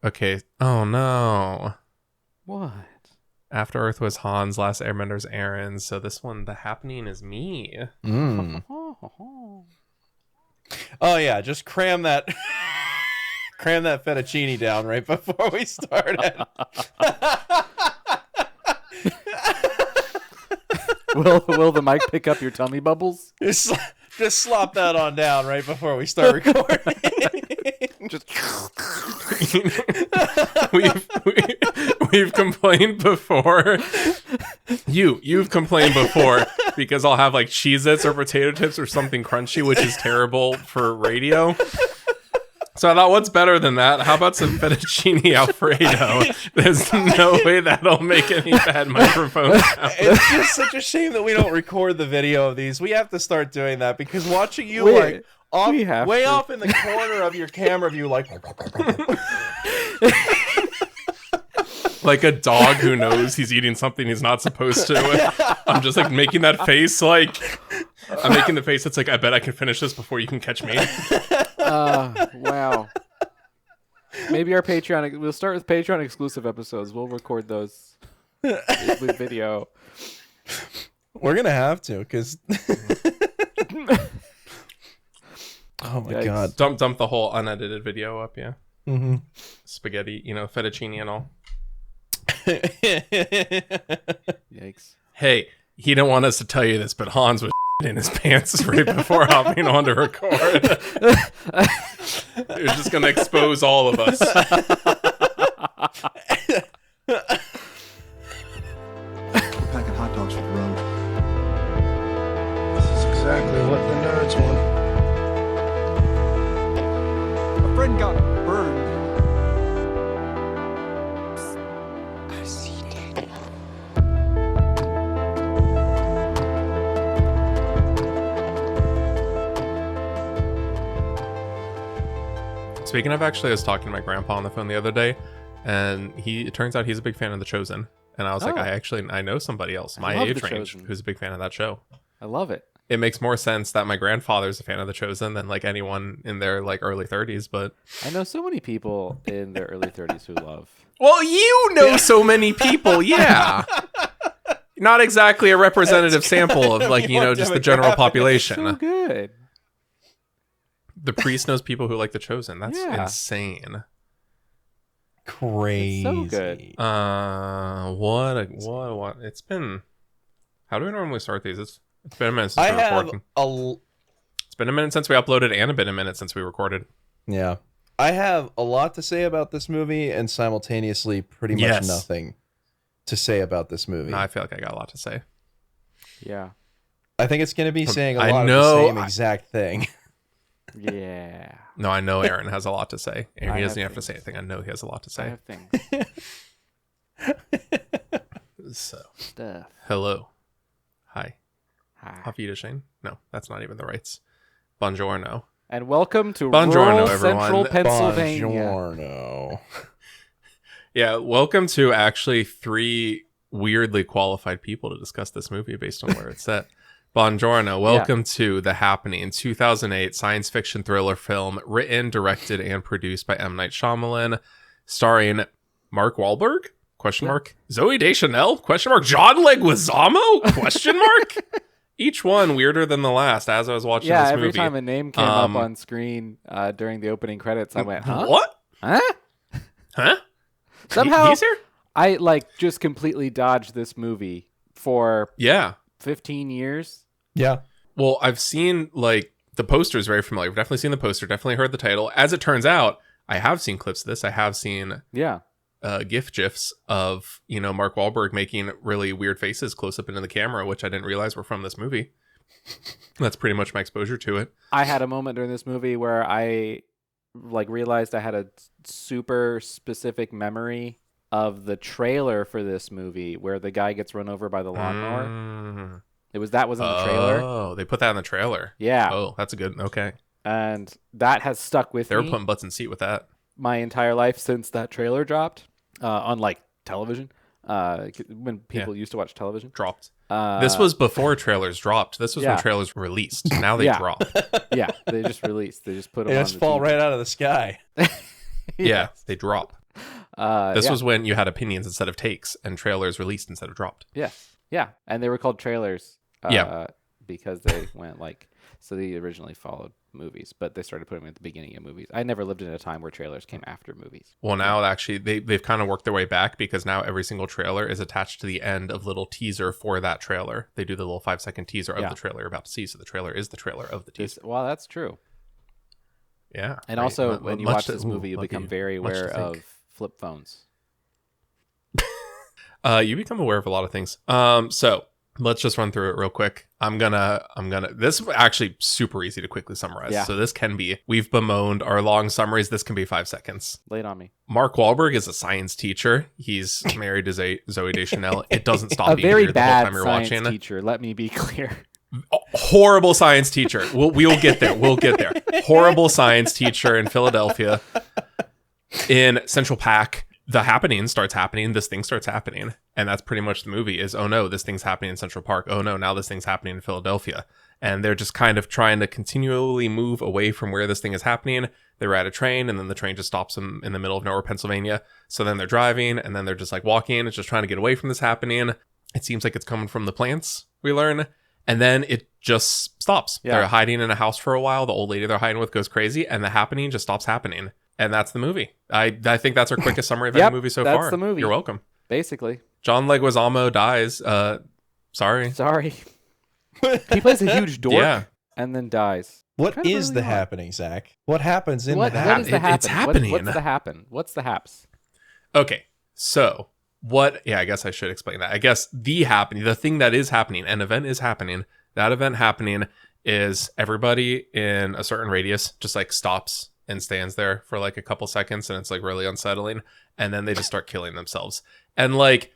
Okay. Oh no. What? After Earth was Hans, Last Airbender's Aaron. So this one, The Happening, is me. Mm. Oh yeah, just cram that fettuccine down right before we started. Will the mic pick up your tummy bubbles? Just slop that on down right before we start recording. Just we've complained before. You've complained before because I'll have like Cheez-Its or potato chips or something crunchy, which is terrible for radio. So I thought, what's better than that? How about some fettuccine Alfredo? There's no way that'll make any bad microphone sound. It's just such a shame that we don't record the video of these. We have to start doing that because watching you way off in the corner of your camera view, like like a dog who knows he's eating something he's not supposed to. I'm just like making that face, like I'm making the face that's like, I bet I can finish this before you can catch me. Wow. Maybe our Patreon. We'll start with Patreon exclusive episodes. We'll record those with video. We're gonna have to, because oh my god, dump the whole unedited video up, yeah. Mm-hmm. Spaghetti, fettuccine and all. Yikes! Hey, he didn't want us to tell you this, but Hans was in his pants right before hopping on to record. You're just gonna expose all of us. Pack of hot dogs for the road. That's exactly what the nerds want. A friend got burned. I see dead. Speaking of, actually, I was talking to my grandpa on the phone the other day, and it turns out he's a big fan of The Chosen. And I was like, I know somebody else my age range who's a big fan of that show. I love it. It makes more sense that my grandfather's a fan of The Chosen than like anyone in their like early 30s, but I know so many people in their early 30s who love. Well, you know so many people, yeah. Not exactly a representative sample of like, just the general population. So good. The priest knows people who like The Chosen. That's insane. Crazy. It's so good. What? It's been. How do we normally start these? It's been a minute since we recorded. It's been a minute since we uploaded, and been a minute since we recorded. Yeah, I have a lot to say about this movie, and simultaneously pretty much nothing to say about this movie. No, I feel like I got a lot to say. Yeah, I think it's going to be saying a lot of the same exact thing. Yeah. No, I know Aaron has a lot to say. Aaron, he doesn't have to say anything. I know he has a lot to say. I have things. So, Stuff. hello. Hi. Hi. Shane? No, that's not even the rights. Buongiorno. And welcome to Buongiorno, rural everyone. central Pennsylvania. Buongiorno. Yeah, welcome to actually 3 weirdly qualified people to discuss this movie based on where it's set. Buongiorno, welcome to The Happening, 2008 science fiction thriller film written, directed, and produced by M. Night Shyamalan, starring Mark Wahlberg? Question mark. Zooey Deschanel? Question mark. John Leguizamo? Question mark. Each one weirder than the last. As I was watching this movie, every time a name came up on screen during the opening credits, I went, "Huh? What? Huh? Somehow he's here? I just completely dodged this movie for 15 years. Yeah. Well, I've seen like the poster is very familiar. I've definitely seen the poster. Definitely heard the title. As it turns out, I have seen clips of this. I have seen GIFs of Mark Wahlberg making really weird faces close up into the camera, which I didn't realize were from this movie. That's pretty much my exposure to it. I had a moment during this movie where I realized I had a super specific memory of the trailer for this movie where the guy gets run over by the lawnmower. That was in the trailer. Oh, they put that in the trailer. Yeah. Oh, that's a good. Okay. And that has stuck with me. They were putting butts in seat with that. My entire life since that trailer dropped on television. When people used to watch television. Dropped. This was before trailers dropped. This was when trailers were released. Now they drop. Yeah, they just released. They just put them They on just fall right out of the sky. Yeah, they drop. This was when you had opinions instead of takes and trailers released instead of dropped. Yeah, and they were called trailers. Yeah. Because they went like, so they originally followed movies, but they started putting them at the beginning of movies. I never lived in a time where trailers came after movies. Well, now actually they've kind of worked their way back because now every single trailer is attached to the end of little teaser for that trailer. They do the little 5-second teaser of the trailer you're about to see. So the trailer is the trailer of the teaser. Well, that's true. Yeah. And also, when you watch this movie, you become very aware of flip phones. You become aware of a lot of things. So let's just run through it real quick. This is actually super easy to quickly summarize. Yeah. So this can be, we've bemoaned our long summaries. This can be 5 seconds. Lay it on me. Mark Wahlberg is a science teacher. He's married to Zooey Deschanel. It doesn't stop A being very weird the whole bad time you're science watching. teacher, let me be clear. Horrible science teacher. We'll get there. We'll get there. Horrible science teacher in Philadelphia. In Central Park, the happening starts happening. This thing starts happening. And that's pretty much the movie is, oh no, this thing's happening in Central Park. Oh no, now this thing's happening in Philadelphia. And they're just kind of trying to continually move away from where this thing is happening. They ride a train and then the train just stops them in the middle of nowhere, Pennsylvania. So then they're driving and then they're just like walking. It's just trying to get away from this happening. It seems like it's coming from the plants, we learn. And then it just stops. Yeah. They're hiding in a house for a while. The old lady they're hiding with goes crazy and the happening just stops happening. And that's the movie. I think that's our quickest summary of any movie so far. That's the movie. You're welcome. Basically. John Leguizamo dies. Sorry. He plays a huge dork Yeah. and then dies. What Kind of is the early on. happening, Zach? What happens in What the is happening? the happen? It's happening. What's the happen? What's the haps? Okay. So what? Yeah, I guess I should explain that. I guess the thing that is happening, an event is happening. That event happening is everybody in a certain radius just like stops and stands there for like a couple seconds and it's like really unsettling. And then they just start killing themselves. And like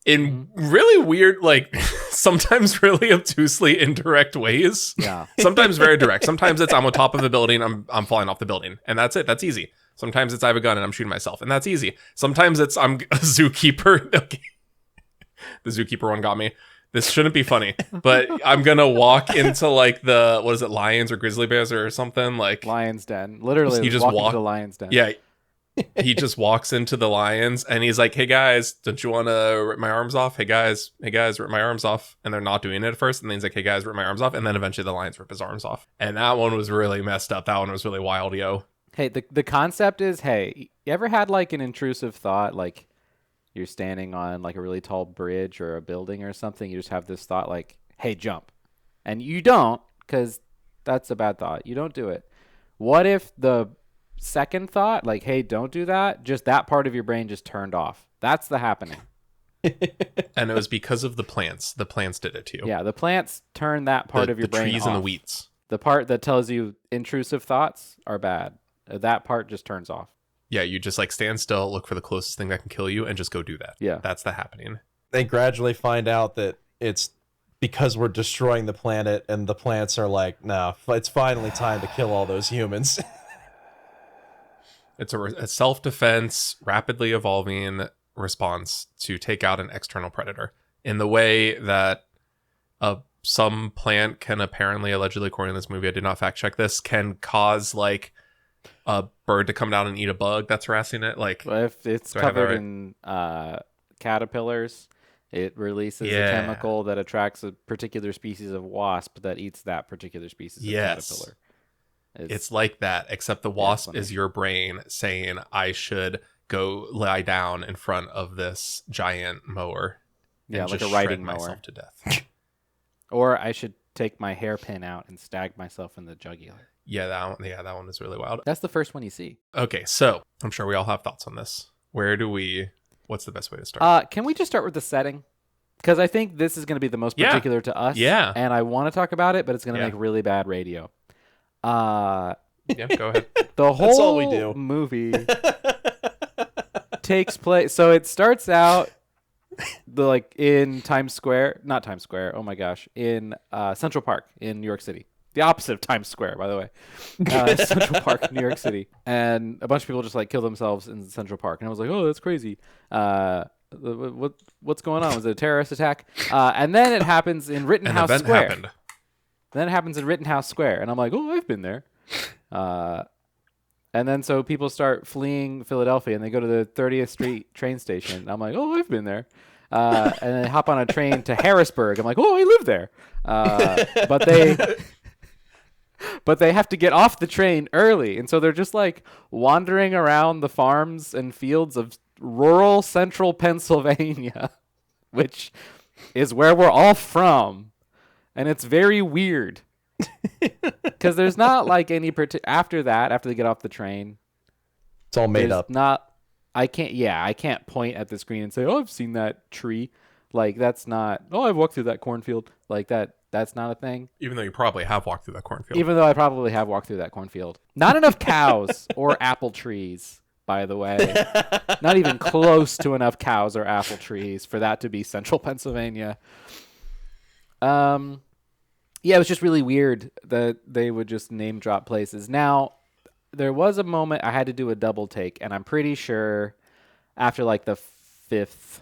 in really weird, like sometimes really obtusely indirect ways. Yeah. Sometimes very direct. Sometimes it's I'm on top of a building, I'm falling off the building. And that's it. That's easy. Sometimes it's I have a gun and I'm shooting myself. And that's easy. Sometimes it's I'm a zookeeper. Okay. The zookeeper one got me. This shouldn't be funny, but I'm going to walk into like the, what is it, lions or grizzly bears or something? Like Lion's Den. Literally, he just walking walk to the lion's den. Yeah. He just walks into the lions and he's like, hey guys, don't you want to rip my arms off? Hey guys, rip my arms off. And they're not doing it at first. And then he's like, hey guys, rip my arms off. And then eventually the lions rip his arms off. And that one was really messed up. That one was really wild, yo. Hey, the concept is, hey, you ever had like an intrusive thought, like you're standing on like a really tall bridge or a building or something, you just have this thought like, hey, jump. And you don't, because that's a bad thought. You don't do it. What if the second thought, like, hey, don't do that, just that part of your brain just turned off? That's the happening. And it was because of the plants. The plants did it to you. Yeah, the plants turn that part of your brain off. The trees and the weeds. The part that tells you intrusive thoughts are bad. That part just turns off. Yeah, you just like stand still, look for the closest thing that can kill you, and just go do that. Yeah. That's the happening. They gradually find out that it's because we're destroying the planet, and the plants are like, no, it's finally time to kill all those humans. It's a self-defense, rapidly evolving response to take out an external predator in the way that some plant can apparently, allegedly, according to this movie, I did not fact check this, can cause like a bird to come down and eat a bug that's harassing it. Like, well, if it's covered in caterpillars, it releases a chemical that attracts a particular species of wasp that eats that particular species of caterpillar. It's like that, except the wasp is your brain saying, I should go lie down in front of this giant mower. Yeah, and like just a riding shred mower. myself to death. Or I should take my hairpin out and stab myself in the jugular. Yeah, that one is really wild. That's the first one you see. Okay, so I'm sure we all have thoughts on this. What's the best way to start? Can we just start with the setting? Because I think this is going to be the most particular to us. Yeah. And I want to talk about it, but it's going to make really bad radio. Yeah, go ahead. The whole That's all we do. movie takes place. So it starts out in Times Square, not Times Square. Oh my gosh, in Central Park in New York City. The opposite of Times Square, by the way. Central Park, New York City, and a bunch of people just like kill themselves in Central Park, and I was like, oh, that's crazy. What's going on? Was it a terrorist attack? And then it happens in Rittenhouse An event Square. Then it happens in Rittenhouse Square, and I'm like, oh, I've been there. And then so people start fleeing Philadelphia, and they go to the 30th Street train station. I'm like, oh, I've been there. And then hop on a train to Harrisburg. I'm like, oh, I live there. But they have to get off the train early. And so they're just like wandering around the farms and fields of rural central Pennsylvania, which is where we're all from. And it's very weird. Because there's not like any after they get off the train, it's all made up. I can't point at the screen and say, oh, I've seen that tree. Like, that's not, oh, I've walked through that cornfield. Like, that's not a thing. Even though you probably have walked through that cornfield. Even though I probably have walked through that cornfield. Not enough cows or apple trees, by the way. Not even close to enough cows or apple trees for that to be central Pennsylvania. Yeah, it was just really weird that they would just name drop places. Now, there was a moment I had to do a double take, and I'm pretty sure after like the 5th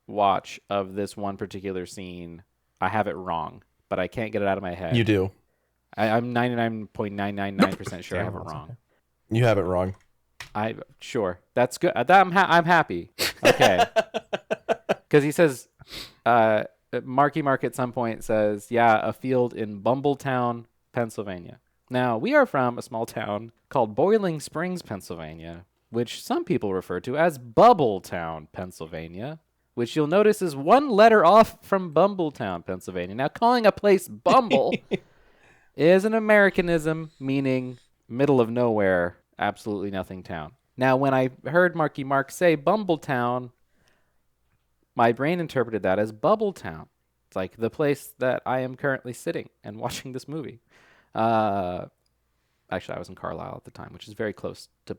watch of this one particular scene, I have it wrong, but I can't get it out of my head. You do. I'm 99.999% sure I have it wrong. You have it wrong. Sure. That's good. I'm happy. Okay. Because he says... Marky Mark at some point says, yeah, a field in Bumbletown, Pennsylvania. Now, we are from a small town called Boiling Springs, Pennsylvania, which some people refer to as Bubbletown, Pennsylvania, which you'll notice is one letter off from Bumbletown, Pennsylvania. Now, calling a place Bumble is an Americanism, meaning middle of nowhere, absolutely nothing town. Now, when I heard Marky Mark say Bumbletown, my brain interpreted that as Bubbletown. It's like the place that I am currently sitting and watching this movie. Actually, I was in Carlisle at the time, which is very close to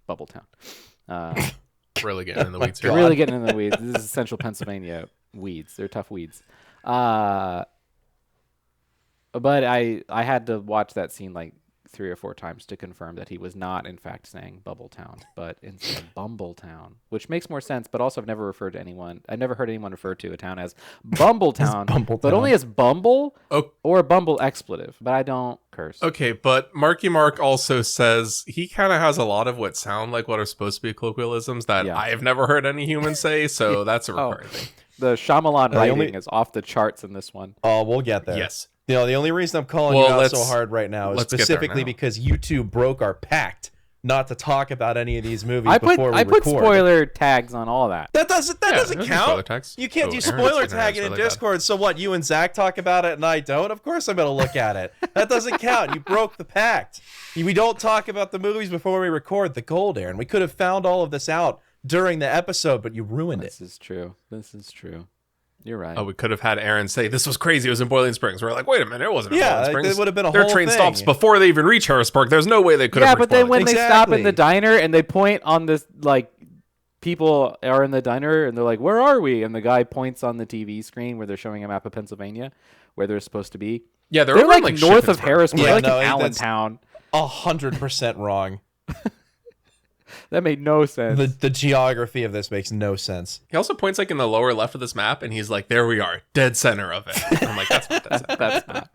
Bubbletown. Really getting in the weeds here. Really getting in the weeds. This is central Pennsylvania weeds. They're tough weeds. But I had to watch that scene like 3 or 4 times to confirm that he was not, in fact, saying Bubbletown, but instead Bumbletown, which makes more sense. But also, I've never heard anyone refer to a town as Bumbletown, but only as Bumble or a Bumble expletive. But I don't curse. Okay, but Marky Mark also says he kind of has a lot of what sound like what are supposed to be colloquialisms that I have never heard any human say. So that's a recurring thing. The Shyamalan writing is off the charts in this one. Oh, we'll get there. Yes. You know, the only reason I'm calling you out so hard right now is specifically because you two broke our pact not to talk about any of these movies before we record. I put spoiler tags on all that. That doesn't count. You can't do spoiler tagging in Discord. So what? You and Zach talk about it and I don't? Of course I'm going to look at it. That doesn't count. You broke the pact. We don't talk about the movies before we record. The gold, Aaron. We could have found all of this out during the episode, but you ruined it. This is true. You're right. Oh, we could have had Aaron say, this was crazy. It was in Boiling Springs. We're like, wait a minute. It wasn't in Boiling Springs. It would have been a Their whole train thing. stops before they even reach Harrisburg. There's no way they could have but then when they stop in the diner and they point on this, like, people are in the diner and they're like, where are we? And the guy points on the TV screen where they're showing a map of Pennsylvania where they're supposed to be. Yeah, they're like north of Harrisburg. They're like in Allentown. 100% wrong. That made no sense. The geography of this makes no sense. He also points like in the lower left of this map, and he's like, there we are, dead center of it. I'm like, that's not dead center. That's not.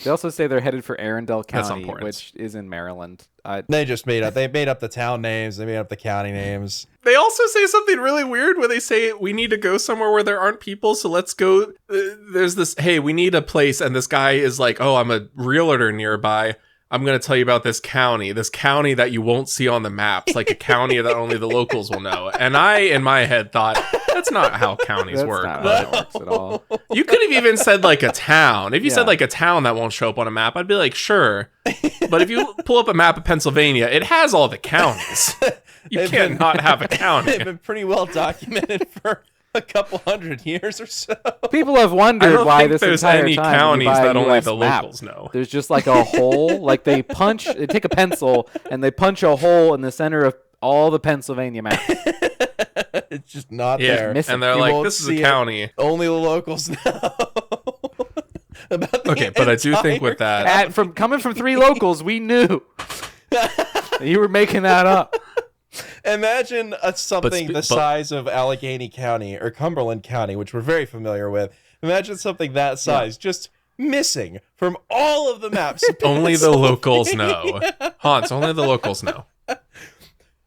They also say they're headed for Arundel County, which is in Maryland. They just made up the town names. They made up the county names. They also say something really weird where they say, we need to go somewhere where there aren't people, so let's go. There's this, hey, we need a place, and this guy is like, oh, I'm a realtor nearby. I'm going to tell you about this county that you won't see on the maps, like a county that only the locals will know. And I, in my head, thought, that's not how counties work. That's not how it works at all. You could have even said like a town. If you said like a town that won't show up on a map, I'd be like, sure. But if you pull up a map of Pennsylvania, it has all the counties. You can't not have a county. They've been pretty well documented for a couple 100 years or so. People have wondered why this entire any time counties that only the map, locals know. There's just like a hole, like they take a pencil and they punch a hole in the center of all the Pennsylvania maps. It's just not there. And they're like, this is a county. Only the locals know. Okay, but I do think with that... Coming from 3 locals, we knew. You were making that up. Imagine something the size of Allegheny County or Cumberland County, which we're very familiar with. Imagine something that size, just missing from all of the maps. Only the locals know. Hans, only the locals know.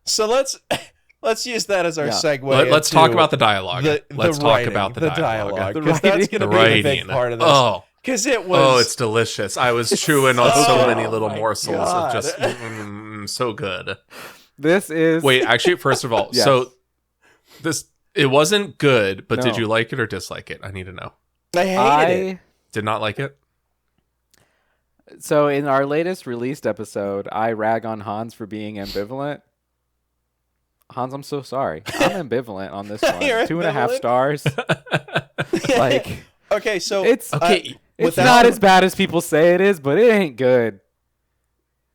So let's use that as our segue. Let's talk about the dialogue. Let's talk about the dialogue. Because that's going to be the big part of this. Oh. Because it was... Oh, it's delicious. I was chewing on so many little morsels of just so good. This is... Wait, actually, first of all, so it wasn't good, but did you like it or dislike it? I need to know. I hated it. Did not like it? So in our latest released episode, I rag on Hans for being ambivalent. Hans, I'm so sorry. I'm ambivalent on this one. 2.5 stars. Like, okay, so it's not as bad as people say it is, but it ain't good.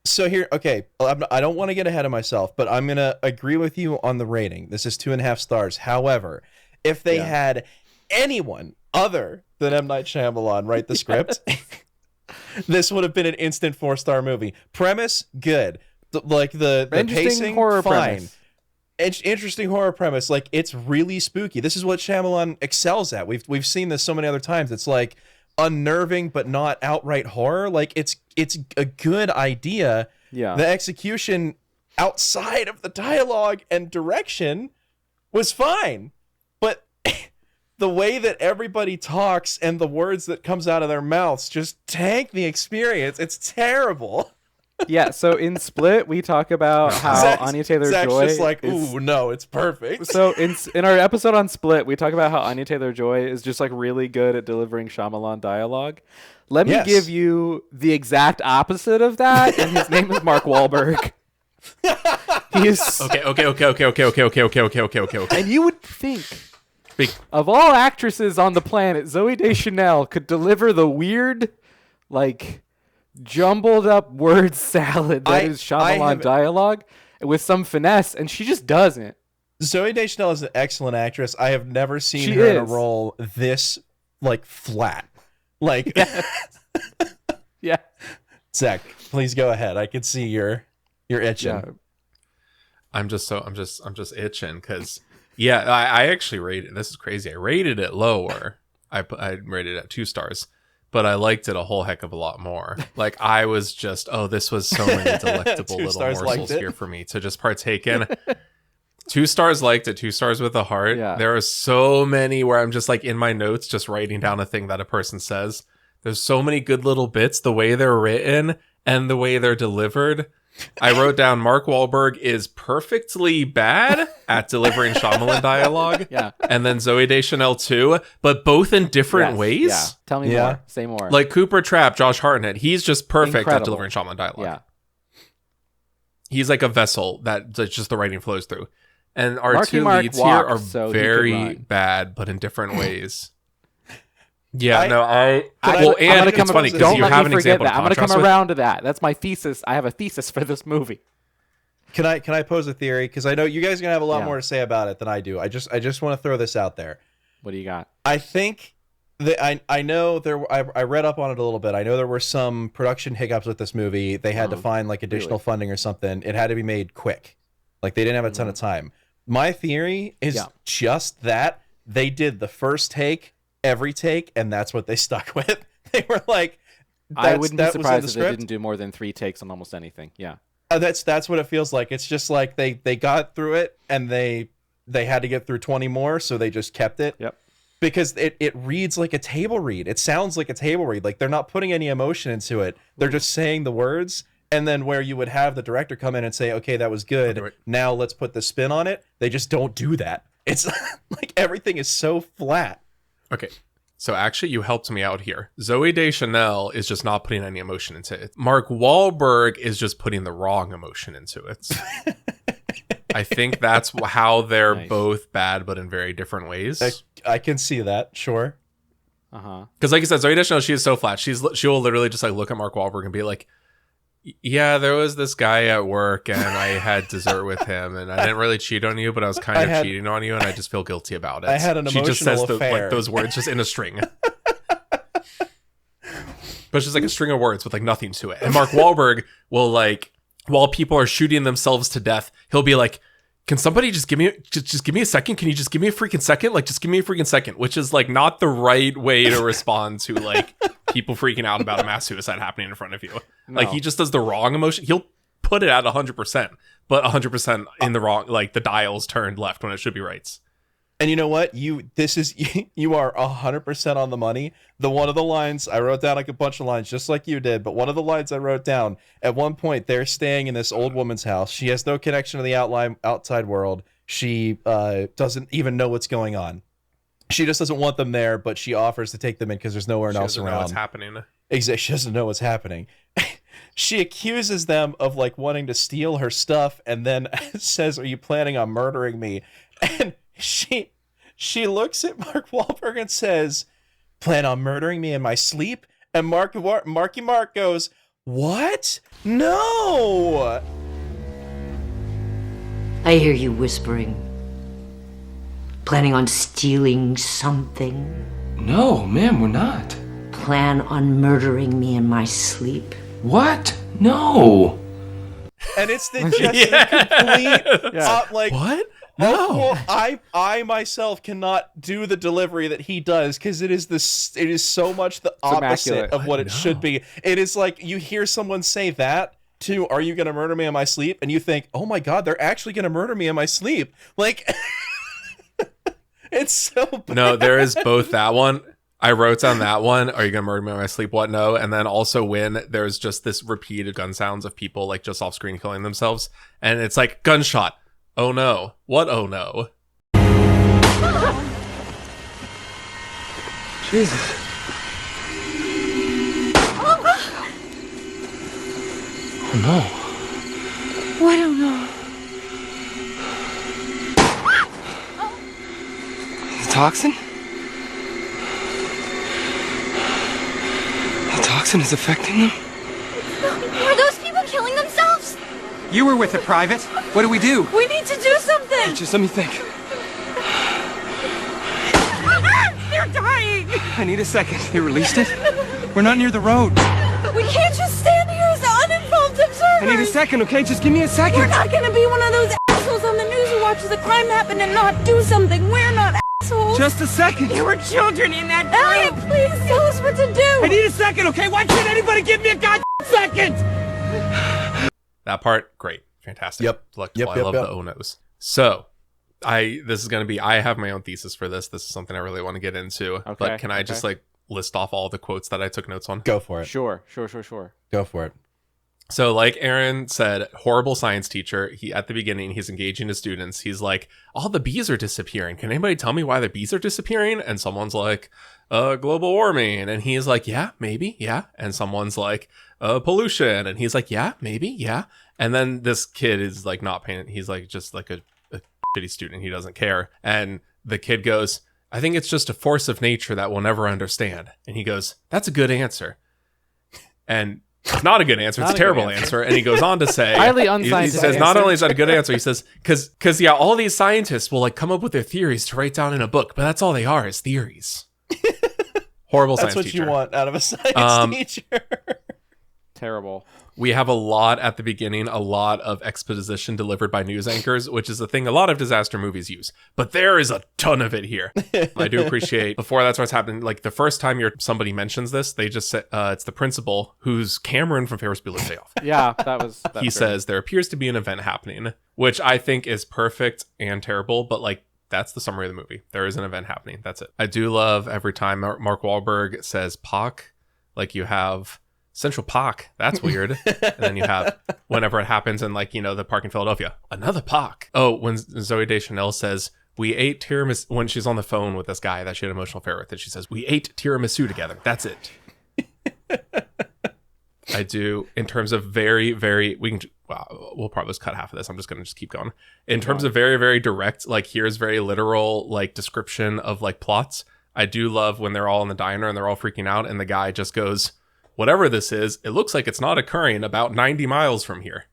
So here, okay, I don't want to get ahead of myself, but I'm gonna agree with you on the rating. This is 2.5 stars. However, if they had anyone other than M. Night Shyamalan write the script, this would have been an instant 4-star movie. Premise, good. The pacing, horror fine. Premise. Interesting horror premise. Like, it's really spooky. This is what Shyamalan excels at. We've seen this so many other times. It's like unnerving but not outright horror. Like, it's a good idea. Yeah. The execution outside of the dialogue and direction was fine, but the way that everybody talks and the words that comes out of their mouths just tank the experience. It's terrible. Yeah, so in Split, we talk about how Anya Taylor-Joy just like, ooh, no, it's perfect. So in our episode on Split, we talk about how Anya Taylor-Joy is just like really good at delivering Shyamalan dialogue. Let me give you the exact opposite of that, and his name is Mark Wahlberg. He's Okay. And you would think, of all actresses on the planet, Zooey Deschanel could deliver the weird, like, jumbled up word salad that is Shyamalan dialogue with some finesse, and she just doesn't. Zooey Deschanel is an excellent actress. I have never seen her in a role this like flat. Like, yeah. Zach, please go ahead. I can see you're itching. Yeah. I'm just itching because I actually rated. This is crazy. I rated it lower. I rated it at 2 stars. But I liked it a whole heck of a lot more. Like, I was just, this was so many delectable little morsels here for me to just partake in. 2 stars liked it, 2 stars with a heart. Yeah. There are so many where I'm just like in my notes, just writing down a thing that a person says. There's so many good little bits, the way they're written and the way they're delivered. I wrote down Mark Wahlberg is perfectly bad at delivering Shyamalan dialogue. Yeah. And then Zooey Deschanel too, but both in different ways. Yeah. Tell me more. Say more. Like Cooper Trapp, Josh Hartnett, he's just perfect at delivering Shyamalan dialogue. Yeah. He's like a vessel that just the writing flows through. And our Marky two Mark leads here are so very bad, but in different ways. Yeah, I'm it's funny because you have an example. I'm going to come around to that. That's my thesis. I have a thesis for this movie. Can I pose a theory? Because I know you guys are gonna have a lot more to say about it than I do. I just want to throw this out there. What do you got? I think that I know I read up on it a little bit. I know there were some production hiccups with this movie. They had to find like additional funding or something. It had to be made quick. Like they didn't have a ton of time. My theory is just that they did the first take, every take, and that's what they stuck with. They were like, I wouldn't be surprised if they didn't do more than 3 takes on almost anything. Yeah. That's what it feels like. It's just like they got through it and they had to get through 20 more, so they just kept it. Yep. Because it reads like a table read. It sounds like a table read. Like they're not putting any emotion into it. They're just saying the words. And then where you would have the director come in and say, okay, that was good. Now let's put the spin on it. They just don't do that. It's like everything is so flat. Okay. So actually you helped me out here. Zooey Deschanel is just not putting any emotion into it. Mark Wahlberg is just putting the wrong emotion into it. I think that's how they're both bad, but in very different ways. I can see that, sure. Because like I said, Zooey Deschanel, she is so flat. She will literally just like look at Mark Wahlberg and be like, yeah, there was this guy at work and I had dessert with him and I didn't really cheat on you, but I was kind of cheating on you and I just feel guilty about it. I had an emotional She just says affair. those words just in a string. But it's just like a string of words with like nothing to it. And Mark Wahlberg will like, while people are shooting themselves to death, he'll be like, can somebody just give me a second? Can you just give me a freaking second? Like, just give me a freaking second, which is like not the right way to respond to like people freaking out about a mass suicide happening in front of you. No. Like, he just does the wrong emotion. He'll put it at 100%, but 100% in the wrong, like the dial's turned left when it should be right. And you know what? You are 100% on the money. One of the lines I wrote down, like a bunch of lines just like you did, but one of the lines I wrote down, at one point they're staying in this old woman's house. She has no connection to the outside world. She doesn't even know what's going on. She just doesn't want them there, but she offers to take them in because there's nowhere else around. Know what's happening. Exactly. She doesn't know what's happening. She accuses them of like wanting to steal her stuff, and then says, "Are you planning on murdering me?" And she looks at Mark Wahlberg and says, "Plan on murdering me in my sleep?" And Marky Mark goes, "What? No!" I hear you whispering. Planning on stealing something? No, ma'am, we're not. Plan on murdering me in my sleep? What? No. And it's the complete like what? No, I myself cannot do the delivery that he does because it is so much the opposite of what it should be. It is like you hear someone say that to "Are you gonna murder me in my sleep?" and you think, "Oh my god, they're actually gonna murder me in my sleep." Like, it's so bad. No, there is both that one. I wrote down that one. "Are you gonna murder me in my sleep?" What? No. And then also when there's just this repeated gun sounds of people like just off screen killing themselves, and it's like gunshot. Oh no. What? Oh no. Jesus. Oh no. What? Oh no. The toxin? The toxin is affecting them? Were those people killing themselves? You were with a private. What do we do? We need to do something! Just let me think. They're dying! I need a second. They released it? We're not near the road. We can't just stand here as uninvolved observers! I need a second, okay? Just give me a second. We're not gonna be one of those assholes on the news who watches a crime happen and not do something. We're not assholes. Just a second. There were children in that Elliot, please tell us what to do! I need a second, okay? Why can't anybody give me a goddamn second? That part, great. Fantastic. Yep. Delectable. I love the O-nos. So, this is going to be, I have my own thesis for this. This is something I really want to get into. Okay, but can I just like list off all the quotes that I took notes on? Go for it. Sure. Go for it. So like Aaron said, horrible science teacher. He at the beginning, he's engaging his students. He's like, all the bees are disappearing. Can anybody tell me why the bees are disappearing? And someone's like, global warming. And he's like, yeah, maybe, yeah. And someone's like, pollution. And he's like, yeah, maybe, yeah. And then this kid is like not paying. He's like just like a shitty student. He doesn't care. And the kid goes, I think it's just a force of nature that we'll never understand. And he goes, that's a good answer. And it's not a good answer. It's a terrible answer. And he goes on to say, highly he unscientific. says, not only is that a good answer, he says, because yeah, all these scientists will like come up with their theories to write down in a book, but that's all they are is theories. Horrible That's science what teacher. you want out of a science teacher. Terrible. We have a lot at the beginning, a lot of exposition delivered by news anchors, which is a thing a lot of disaster movies use. But there is a ton of it here. I do appreciate, before that starts happening, like the first time somebody mentions this, they just say, it's the principal, who's Cameron from Ferris Bueller's Day Off. Yeah, that's He great. says, there appears to be an event happening, which I think is perfect and terrible, but like, that's the summary of the movie. There is an event happening. That's it. I do love every time Mark Wahlberg says "Park," like you have Central Park. That's weird. And then you have whenever it happens in like, the park in Philadelphia, another park. Oh, when Zooey Deschanel says, we ate tiramisu, when she's on the phone with this guy that she had an emotional affair with, and she says, we ate tiramisu together. That's it. I do, in terms of very, very, we'll probably just cut half of this. I'm just going to just keep going. In terms of very, very direct, like here's very literal, like description of like plots. I do love when they're all in the diner and they're all freaking out and the guy just goes, whatever this is, it looks like it's not occurring about 90 miles from here.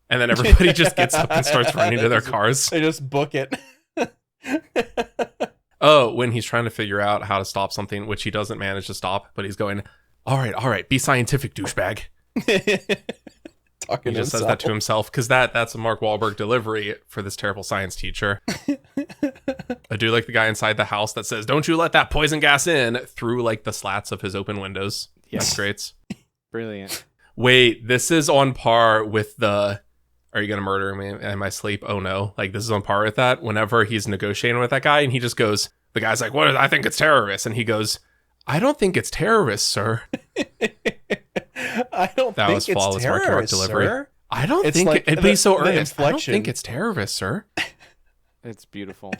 And then everybody just gets up and starts running to their cars. They just book it. Oh, when he's trying to figure out how to stop something, which he doesn't manage to stop, but he's going, all right, be scientific, douchebag. Talking He just says that to himself because that's a Mark Wahlberg delivery for this terrible science teacher. I do like the guy inside the house that says, "Don't you let that poison gas in," through like the slats of his open windows. Yes. That's great. Brilliant. Wait, this is on par with the "Are you gonna murder me in my sleep? Oh no!" Like this is on par with that. Whenever he's negotiating with that guy, and he just goes, the guy's like, "What? I think it's terrorists," and he goes, "I don't think it's terrorists, sir." I don't That think was it's flawless Mark York delivery. sir. I don't It's think like it'd be so earnest. I don't inflection. think it's terrorists, sir. It's beautiful.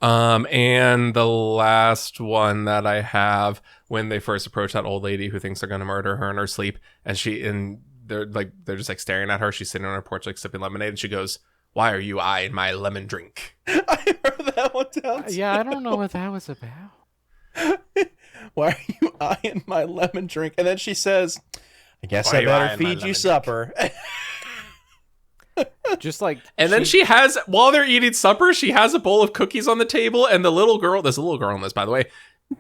And the last one that I have, when they first approach that old lady who thinks they're gonna murder her in her sleep, and they're just like staring at her. She's sitting on her porch like sipping lemonade, and she goes, "Why are you eyeing my lemon drink?" I wrote that one down. Yeah, I don't know what that was about. Why are you eyeing my lemon drink? And then she says, "I guess Why I are you better eyeing my feed you lemon supper." Just like, And then she has, while they're eating supper, she has a bowl of cookies on the table, and the little girl, there's a little girl in this, by the way,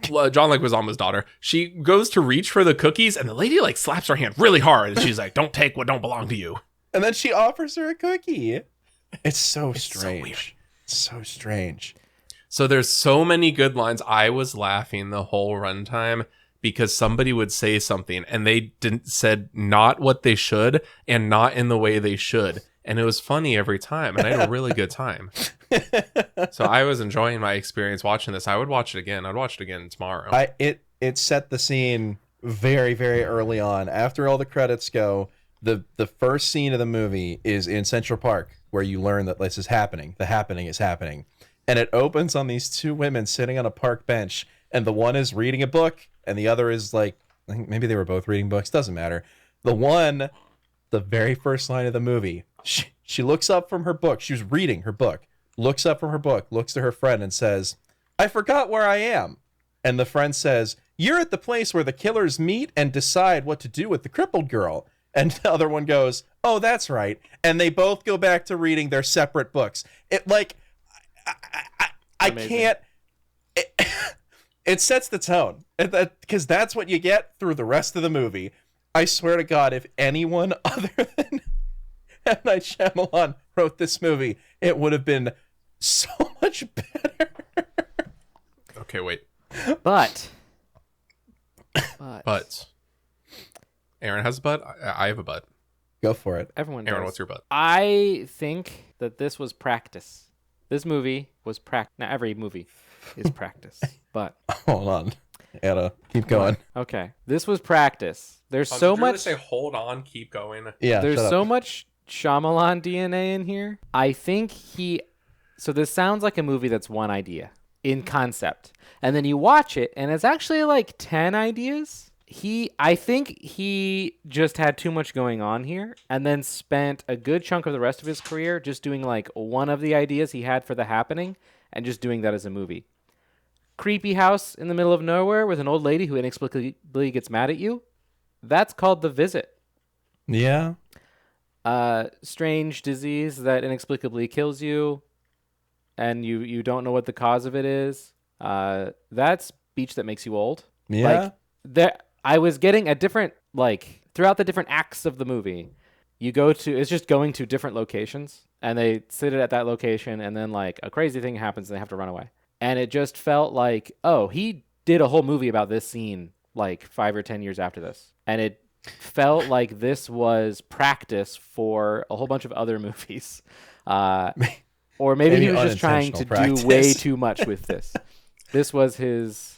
John Leguizamo's daughter, she goes to reach for the cookies, and the lady like slaps her hand really hard, and she's like, "Don't take what don't belong to you." And then she offers her a cookie. It's so It's so strange. weird. So strange. So there's so many good lines. I was laughing the whole runtime because somebody would say something and they said not what they should and not in the way they should. And it was funny every time, and I had a really good time. So I was enjoying my experience watching this. I would watch it again. I'd watch it again tomorrow. It set the scene very, very early on. After all the credits go, the first scene of the movie is in Central Park, where you learn that this is happening. The happening is happening. And it opens on these two women sitting on a park bench, and the one is reading a book, and the other is like, I think maybe they were both reading books, doesn't matter. The one, the very first line of the movie, she looks up from her book. She was reading her book, looks up from her book, looks to her friend and says, "I forgot where I am." And the friend says, "You're at the place where the killers meet and decide what to do with the crippled girl." And the other one goes, "Oh, that's right." And they both go back to reading their separate books. It like, I can't, it sets the tone, because that's what you get through the rest of the movie. I swear to God, if anyone other than M. Night Shyamalan wrote this movie, it would have been so much better. Okay, wait. but Aaron has a butt. I have a butt. Go for it. everyone Aaron, does. what's your butt? I think that this was practice. This movie was practice. Now, every movie is practice. But Hold on. Anna, keep going. okay, this was practice. There's Did so you really much. say hold on, keep going. Yeah, There's shut so up. much Shyamalan DNA in here. I think so this sounds like a movie that's one idea in concept. And then you watch it and it's actually like 10 ideas. I think he just had too much going on here and then spent a good chunk of the rest of his career just doing like one of the ideas he had for The Happening and just doing that as a movie. Creepy house in the middle of nowhere with an old lady who inexplicably gets mad at you. That's called The Visit. Yeah. Strange disease that inexplicably kills you and you don't know what the cause of it is. That's Beach That Makes You Old. Yeah. I was getting a different, like, throughout the different acts of the movie, it's just going to different locations, and they sit at that location, and then, like, a crazy thing happens, and they have to run away. And it just felt like, oh, he did a whole movie about this scene, like, 5 or 10 years after this. And it felt like this was practice for a whole bunch of other movies. Or maybe he was just trying to do way too much with this. This was his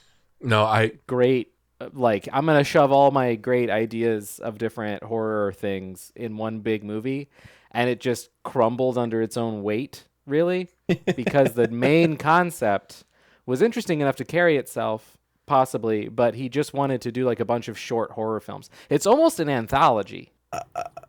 great... Like, I'm going to shove all my great ideas of different horror things in one big movie, and it just crumbled under its own weight, really, because the main concept was interesting enough to carry itself, possibly, but he just wanted to do, like, a bunch of short horror films. It's almost an anthology.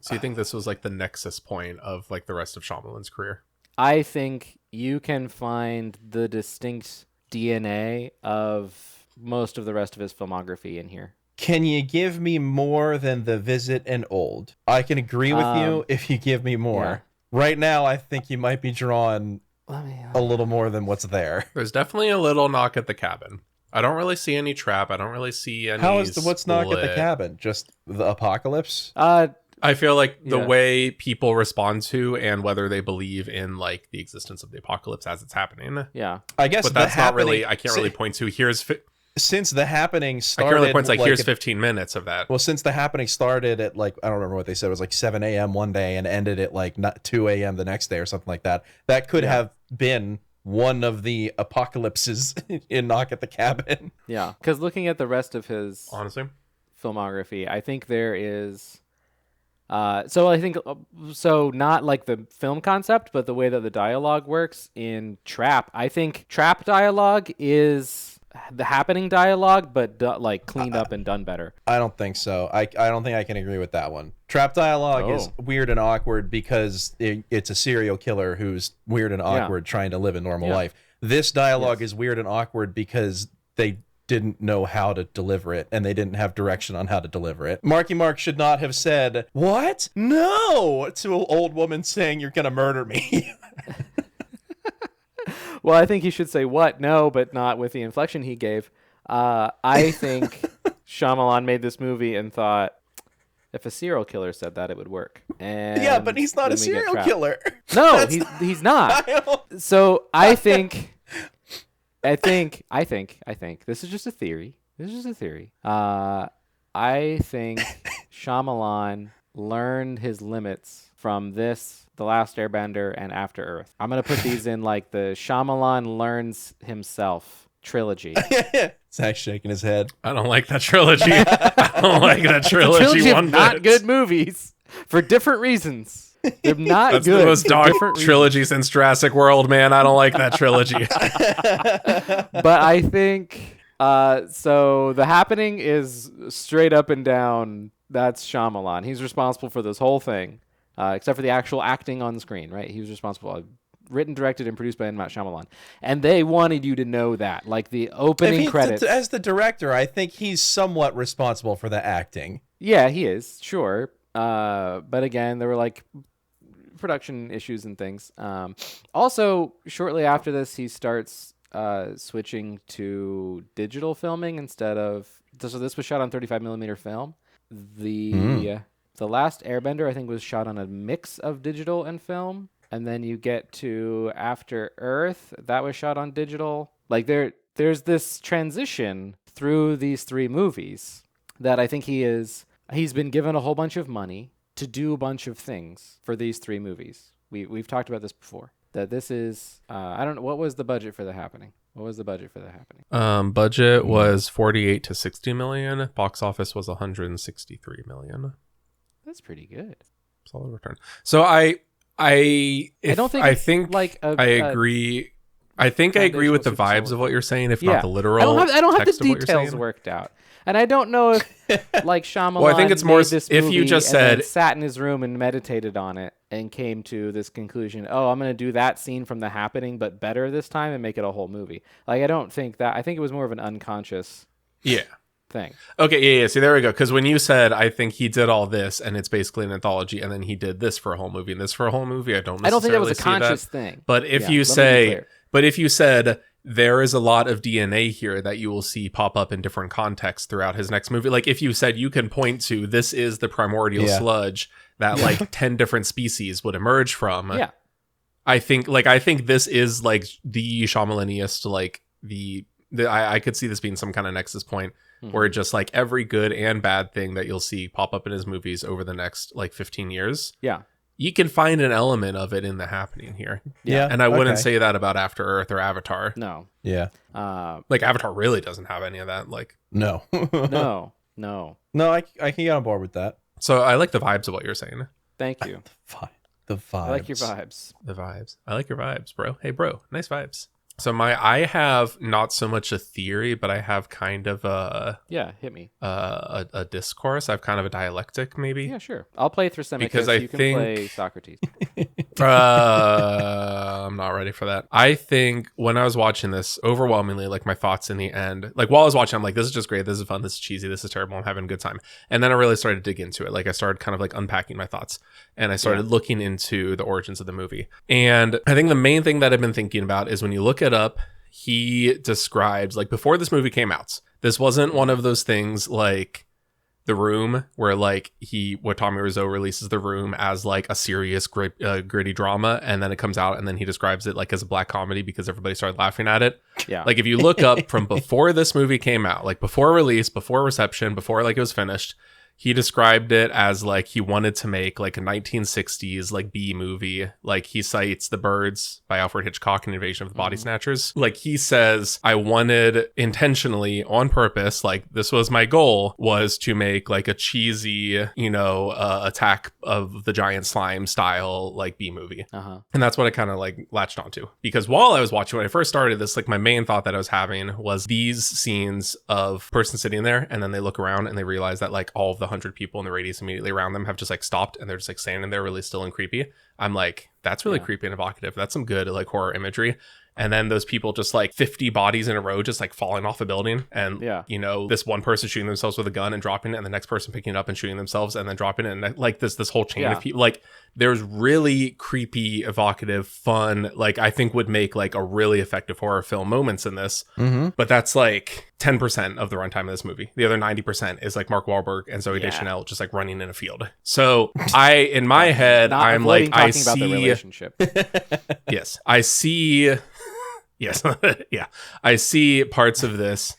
So you think this was, like, the nexus point of, like, the rest of Shyamalan's career? I think you can find the distinct DNA of most of the rest of his filmography in here. Can you give me more than The Visit and Old? I can agree with you if you give me more. Yeah. Right now, I think you might be drawing a little more than what's there. There's definitely a little Knock at the Cabin. I don't really see any trap. I don't really see any How is what's Knock at the split. Cabin? Just the apocalypse? I feel like the Yeah. way people respond to and whether they believe in like the existence of the apocalypse as it's happening. Yeah. I guess But that's not really, happening- I can't really point to since the happening I started. can't really point to like, here's at- 15 minutes of that. Well, since the happening started at like, I don't remember what they said, it was like 7 a.m. one day and ended at like 2 a.m. the next day or something like that. That could have been one of the apocalypses in Knock at the Cabin. Yeah. Because looking at the rest of his Honestly. filmography, I think there is. So not like the film concept, but the way that the dialogue works in Trap. I think Trap dialogue is the happening dialogue, but like cleaned up and done better. I don't think so. I don't think I can agree with that one. Trap dialogue is weird and awkward because it's a serial killer who's weird and awkward trying to live a normal life. This dialogue is weird and awkward because they didn't know how to deliver it and they didn't have direction on how to deliver it. Marky Mark should not have said, "What? No!" to an old woman saying, "You're gonna murder me." Well, I think he should say what? No, but not with the inflection he gave. I think Shyamalan made this movie and thought, if a serial killer said that, it would work. And Yeah, but he's not a then we get serial trapped. killer. No, he's not. So I think this is just a theory. I think Shyamalan learned his limits from this, The Last Airbender, and After Earth. I'm gonna put these in like the Shyamalan learns himself trilogy. Zach's shaking his head. I don't like that trilogy. I don't like that trilogy. Trilogy one of not bit. good movies for different reasons. They're not That's good. the most for dark different trilogy since Jurassic World, man. I don't like that trilogy. But I think so The Happening is straight up and down. That's Shyamalan. He's responsible for this whole thing, except for the actual acting on screen, right? He was responsible. Written, directed, and produced by M. Night Shyamalan. And they wanted you to know that. Like the opening credits. As the director, I think he's somewhat responsible for the acting. Yeah, he is, sure. But again, there were like production issues and things. Also, shortly after this, he starts switching to digital filming instead of. So this was shot on 35mm film. The Last Airbender, I think, was shot on a mix of digital and film. And then you get to After Earth, that was shot on digital. Like there's this transition through these three movies that I think he's been given a whole bunch of money to do a bunch of things for these three movies. We've talked about this before. That this is I don't know, what was the budget for The Happening? Budget was 48 to 60 million. Box office was 163 million. That's pretty good. Solid return. So I think like I agree. I think I agree with the vibes of what you're saying, if not the literal. I don't have text the of what you're details saying. worked out, and I don't know if like Shyamalan. Well, I think it's more made this if you movie just and then said- sat in his room and meditated on it and came to this conclusion. Oh, I'm going to do that scene from The Happening, but better this time and make it a whole movie. Like I don't think that. I think it was more of an unconscious thing. Okay, yeah. See, there we go. Because when you said, I think he did all this, and it's basically an anthology, and then he did this for a whole movie and this for a whole movie, I don't think that was a see conscious thing. But if Yeah, you let me be say, clear. but if you said there is a lot of DNA here that you will see pop up in different contexts throughout his next movie, like if you said you can point to this is the primordial sludge that like 10 different species would emerge from. Yeah. I think this is like the Shyamalaniest, like I could see this being some kind of nexus point where just like every good and bad thing that you'll see pop up in his movies over the next like 15 years. Yeah. You can find an element of it in The Happening here. Yeah. And I wouldn't say that about After Earth or Avatar. No. Yeah. Like Avatar really doesn't have any of that. Like No. No. I can get on board with that. So I like the vibes of what you're saying. Thank you. The vibes. I like your vibes. The vibes. I like your vibes, bro. Hey, bro. Nice vibes. So I have not so much a theory, but I have kind of hit me. a discourse. I have kind of a dialectic, maybe. Yeah, sure. I'll play Thrasymachus. Because I you can think- play Socrates. I'm not ready for that. I think when I was watching this, overwhelmingly, like my thoughts in the end, like while I was watching, I'm like, this is just great. This is fun. This is cheesy. This is terrible. I'm having a good time. And then I really started to dig into it. Like I started kind of like unpacking my thoughts and I started looking into the origins of the movie. And I think the main thing that I've been thinking about is when you look it up, he describes like before this movie came out, this wasn't one of those things like The Room, where like what Tommy Wiseau releases The Room as like a serious gritty drama, and then it comes out and then he describes it like as a black comedy because everybody started laughing at it. Yeah. Like if you look up from before this movie came out, like before release, before reception, before like it was finished, he described it as like he wanted to make like a 1960s like B movie. Like he cites The Birds by Alfred Hitchcock and Invasion of the Body Snatchers. Like he says, I wanted intentionally on purpose, like this was my goal, was to make like a cheesy, Attack of the Giant Slime style like B movie. And that's what I kind of like latched onto, because while I was watching, when I first started this, like my main thought that I was having was these scenes of person sitting there and then they look around and they realize that like all of the 100 people in the radius immediately around them have just like stopped and they're just like standing there really still and creepy. I'm like, that's really creepy and evocative. That's some good like horror imagery. And then those people just like 50 bodies in a row just like falling off a building, and this one person shooting themselves with a gun and dropping it, and the next person picking it up and shooting themselves and then dropping it, and like this whole chain of people. Like there's really creepy, evocative, fun, like I think would make like a really effective horror film moments in this. But that's like 10% of the runtime of this movie. The other 90% is like Mark Wahlberg and Zooey Deschanel just like running in a field. So in my head, I'm like, I see about the relationship. Yes, I see. Yes. Yeah. I see parts of this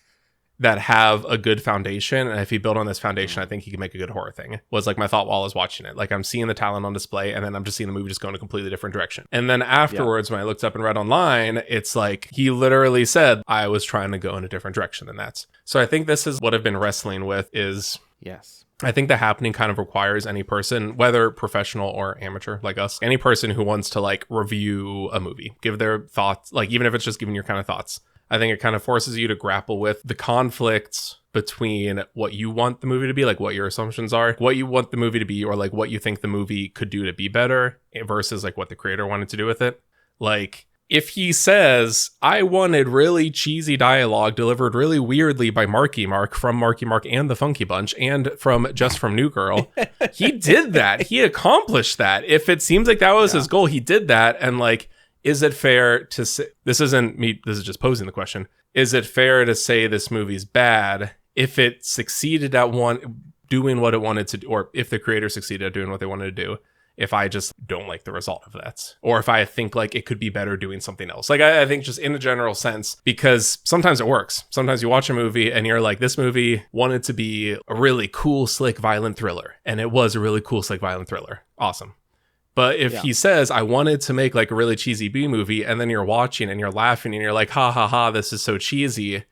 that have a good foundation. And if you build on this foundation, I think he can make a good horror thing. Was like my thought while I was watching it. Like I'm seeing the talent on display, and then I'm just seeing the movie just go in a completely different direction. And then afterwards, when I looked up and read online, it's like he literally said, I was trying to go in a different direction than that. So I think this is what I've been wrestling with is... Yes. I think The Happening kind of requires any person, whether professional or amateur like us, any person who wants to like review a movie, give their thoughts, like even if it's just giving your kind of thoughts. I think it kind of forces you to grapple with the conflicts between what you want the movie to be, like what your assumptions are, what you want the movie to be, or like what you think the movie could do to be better versus like what the creator wanted to do with it. Like, if he says, I wanted really cheesy dialogue delivered really weirdly by Marky Mark from Marky Mark and the Funky Bunch and from New Girl, he did that. He accomplished that. If it seems like that was his goal, he did that. And like, is it fair to say, this isn't me, this is just posing the question. Is it fair to say this movie's bad if it succeeded at doing what it wanted to do, or if the creator succeeded at doing what they wanted to do? If I just don't like the result of that, or if I think like it could be better doing something else. Like I think just in a general sense, because sometimes it works. Sometimes you watch a movie and you're like, this movie wanted to be a really cool, slick, violent thriller. And it was a really cool, slick, violent thriller. Awesome. But if he says, I wanted to make like a really cheesy B movie, and then you're watching and you're laughing and you're like, ha ha ha, this is so cheesy.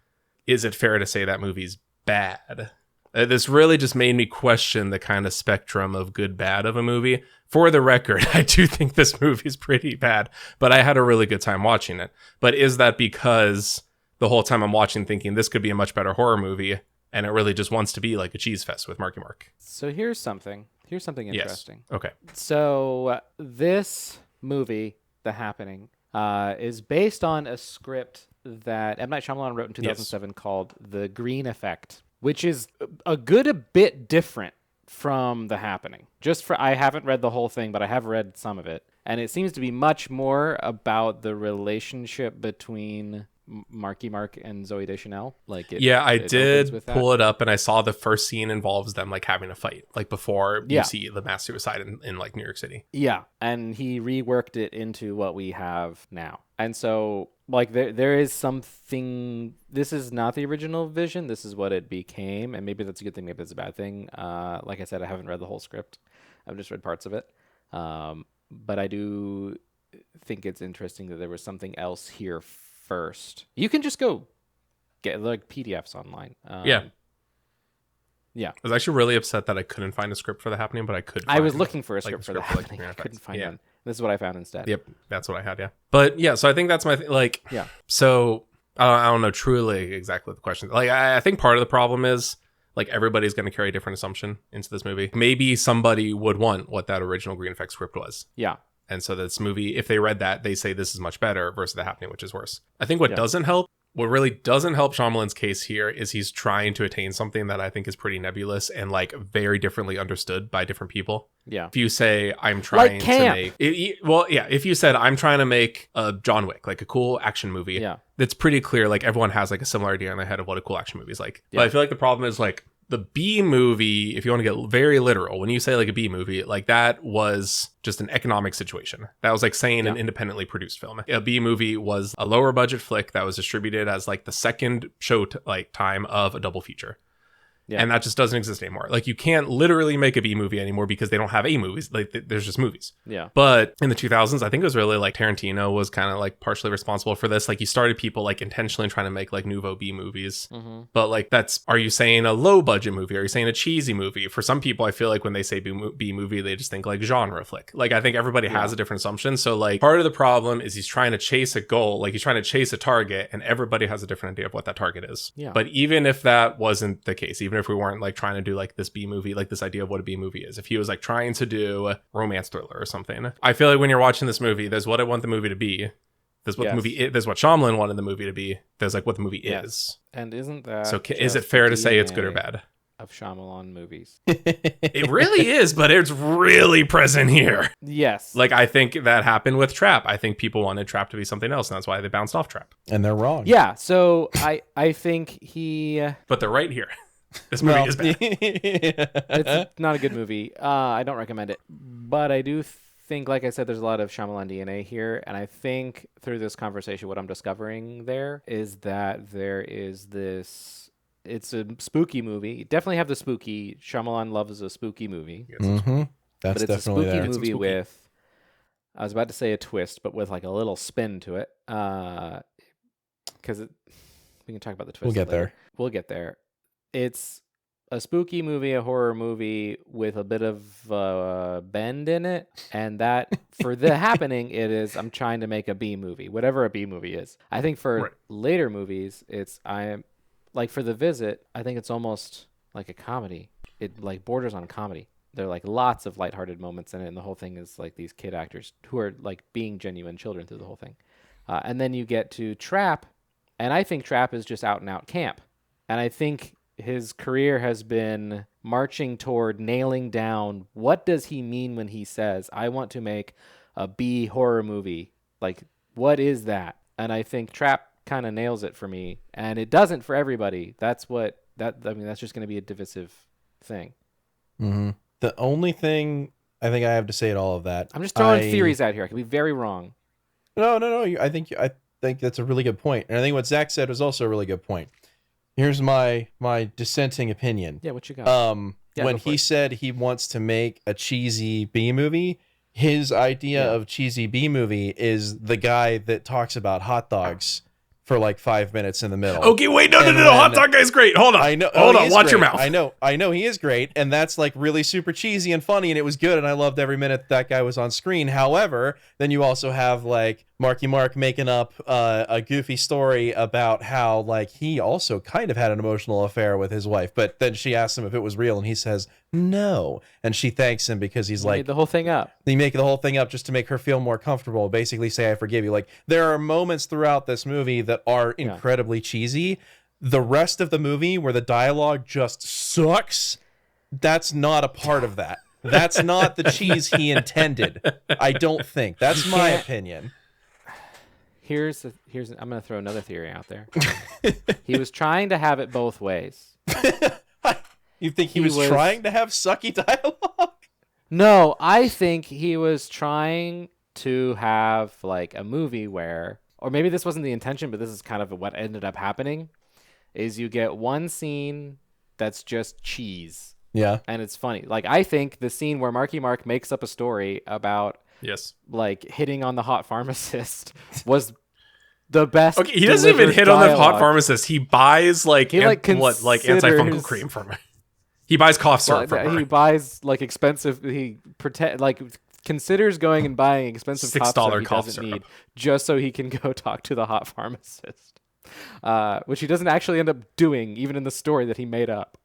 Is it fair to say that movie's bad? This really just made me question the kind of spectrum of good, bad of a movie. For the record, I do think this movie's pretty bad, but I had a really good time watching it. But is that because the whole time I'm watching thinking this could be a much better horror movie, and it really just wants to be like a cheese fest with Marky Mark? So here's something interesting. Yes. Okay. So this movie, The Happening, is based on a script that M. Night Shyamalan wrote in 2007 called The Green Effect, which is a bit different from The Happening. I haven't read the whole thing, but I have read some of it. And it seems to be much more about the relationship between Marky Mark and Zooey Deschanel. I did pull it up, and I saw the first scene involves them like having a fight, like before you see the mass suicide in like New York City. Yeah. And he reworked it into what we have now. And so like there is something, this is not the original vision, this is what it became, and maybe that's a good thing, maybe that's a bad thing. Like I said, I haven't read the whole script. I've just read parts of it. But I do think it's interesting that there was something else here first. You can just go get like PDFs online. Yeah. I was actually really upset that I couldn't find a script for The Happening, but I could. I was looking for a script for The Happening. I couldn't find one. This is what I found instead. Yep, that's what I had. Yeah, but yeah, so I think that's my So I don't know truly exactly what the question. Like I think part of the problem is like everybody's going to carry a different assumption into this movie. Maybe somebody would want what that original Green Effect script was. Yeah. And so this movie, if they read that, they say this is much better versus The Happening, which is worse. I think what really doesn't help Shyamalan's case here is he's trying to attain something that I think is pretty nebulous and like very differently understood by different people. Yeah. If you say I'm trying to make if you said I'm trying to make a John Wick, like a cool action movie, that's pretty clear. Like everyone has like a similar idea in their head of what a cool action movie is like. Yeah. But I feel like the problem is like the B movie, if you want to get very literal, when you say like a B movie, like that was just an economic situation. That was like saying an independently produced film. A B movie was a lower budget flick that was distributed as like the second show time of a double feature. Yeah. And that just doesn't exist anymore. Like you can't literally make a B movie anymore because they don't have A movies. Like there's just movies. Yeah. But in the 2000s, I think it was really like Tarantino was kind of like partially responsible for this. Like you started people like intentionally trying to make like nouveau B movies. Mm-hmm. But like are you saying a low budget movie? Are you saying a cheesy movie? For some people, I feel like when they say B movie, they just think like genre flick. Like I think everybody has a different assumption. So like part of the problem is he's trying to chase a goal. Like he's trying to chase a target and everybody has a different idea of what that target is. Yeah. But even if that wasn't the case, even if we weren't like trying to do like this B movie, like this idea of what a B movie is, if he was like trying to do a romance thriller or something, I feel like when you're watching this movie, there's what I want the movie to be, there's what the movie is, there's what Shyamalan wanted the movie to be, there's like what the movie is. And isn't that so is it fair to say it's good or bad of Shyamalan movies? It really is, but it's really present here. Yes. Like I think that happened with Trap. I think people wanted Trap to be something else, and that's why they bounced off Trap. And they're wrong. Yeah, so I think but they're right here. This movie is bad. It's not a good movie. I don't recommend it. But I do think, like I said, there's a lot of Shyamalan DNA here. And I think through this conversation, what I'm discovering there is that there is this... It's a spooky movie. You definitely have the spooky. Shyamalan loves a spooky movie. Mm-hmm. That's but it's definitely a spooky there. movie with... I was about to say a twist, but with like a little spin to it. Because we can talk about the twist later. We'll get there. It's a spooky movie, a horror movie with a bit of bend in it. And that, for the happening, it is, I'm trying to make a B movie, whatever a B movie is. I think for later movies, like for The Visit, I think it's almost like a comedy. It like borders on comedy. There are like lots of lighthearted moments in it. And the whole thing is like these kid actors who are like being genuine children through the whole thing. And then you get to Trap. And I think Trap is just out and out camp. And I think his career has been marching toward nailing down what does he mean when he says, I want to make a B horror movie. Like, what is that? And I think Trap kind of nails it for me. And it doesn't for everybody. That's just going to be a divisive thing. Mm-hmm. The only thing I think I have to say at all of that... I'm just throwing theories out here. I could be very wrong. No. I think that's a really good point. And I think what Zach said was also a really good point. Here's my dissenting opinion. Yeah, what you got? When he said he wants to make a cheesy B movie, his idea of cheesy B movie is the guy that talks about hot dogs for like 5 minutes in the middle. Okay, wait, no, hot dog guy's great. Hold on. I know. Hold on, watch your mouth. I know he is great, and that's like really super cheesy and funny, and it was good, and I loved every minute that guy was on screen. However, then you also have like Marky Mark making up a goofy story about how like he also kind of had an emotional affair with his wife, but then she asks him if it was real, and he says no, and she thanks him because he's like made the whole thing up. They make the whole thing up just to make her feel more comfortable. Basically, say I forgive you. Like there are moments throughout this movie that are incredibly cheesy. The rest of the movie where the dialogue just sucks, that's not a part of that. That's not the cheese he intended. I don't think. That's my opinion. Here's I'm going to throw another theory out there. He was trying to have it both ways. You think he was trying to have sucky dialogue? No, I think he was trying to have like a movie where, or maybe this wasn't the intention, but this is kind of what ended up happening, is you get one scene that's just cheese. Yeah. And it's funny. Like, I think the scene where Marky Mark makes up a story about like hitting on the hot pharmacist was the best. Okay, he doesn't even hit on the hot pharmacist. He buys like antifungal cream from her. He buys cough syrup from her. He buys like expensive. He considers going and buying expensive $6 cough syrup he doesn't need just so he can go talk to the hot pharmacist, which he doesn't actually end up doing, even in the story that he made up.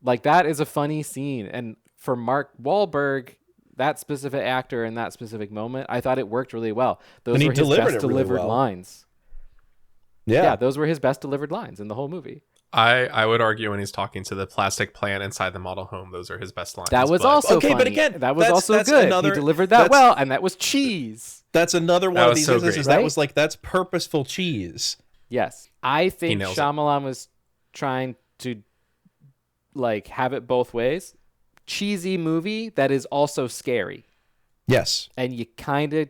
Like that is a funny scene, and for Mark Wahlberg, that specific actor in that specific moment, I thought it worked really well. Those were his best delivered lines. Yeah, those were his best delivered lines in the whole movie. I would argue when he's talking to the plastic plant inside the model home, those are his best lines. That was also funny. But again, that was also good. He delivered that well, and that was cheese. That's another one of these instances that was like, that's purposeful cheese. Yes. I think Shyamalan was trying to like have it both ways. Cheesy movie that is also scary. Yes. And you kind of,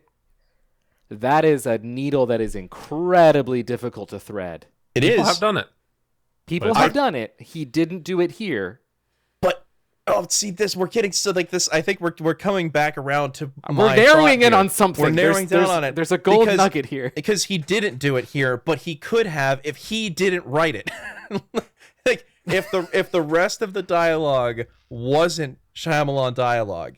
that is a needle that is incredibly difficult to thread. People have done it. People have done it. He didn't do it here. But see this. We're getting so like this. I think we're coming back around to. We're narrowing in on something. We're narrowing down on it. There's a gold nugget here because he didn't do it here, but he could have if he didn't write it. Like if the rest of the dialogue wasn't Shyamalan dialogue,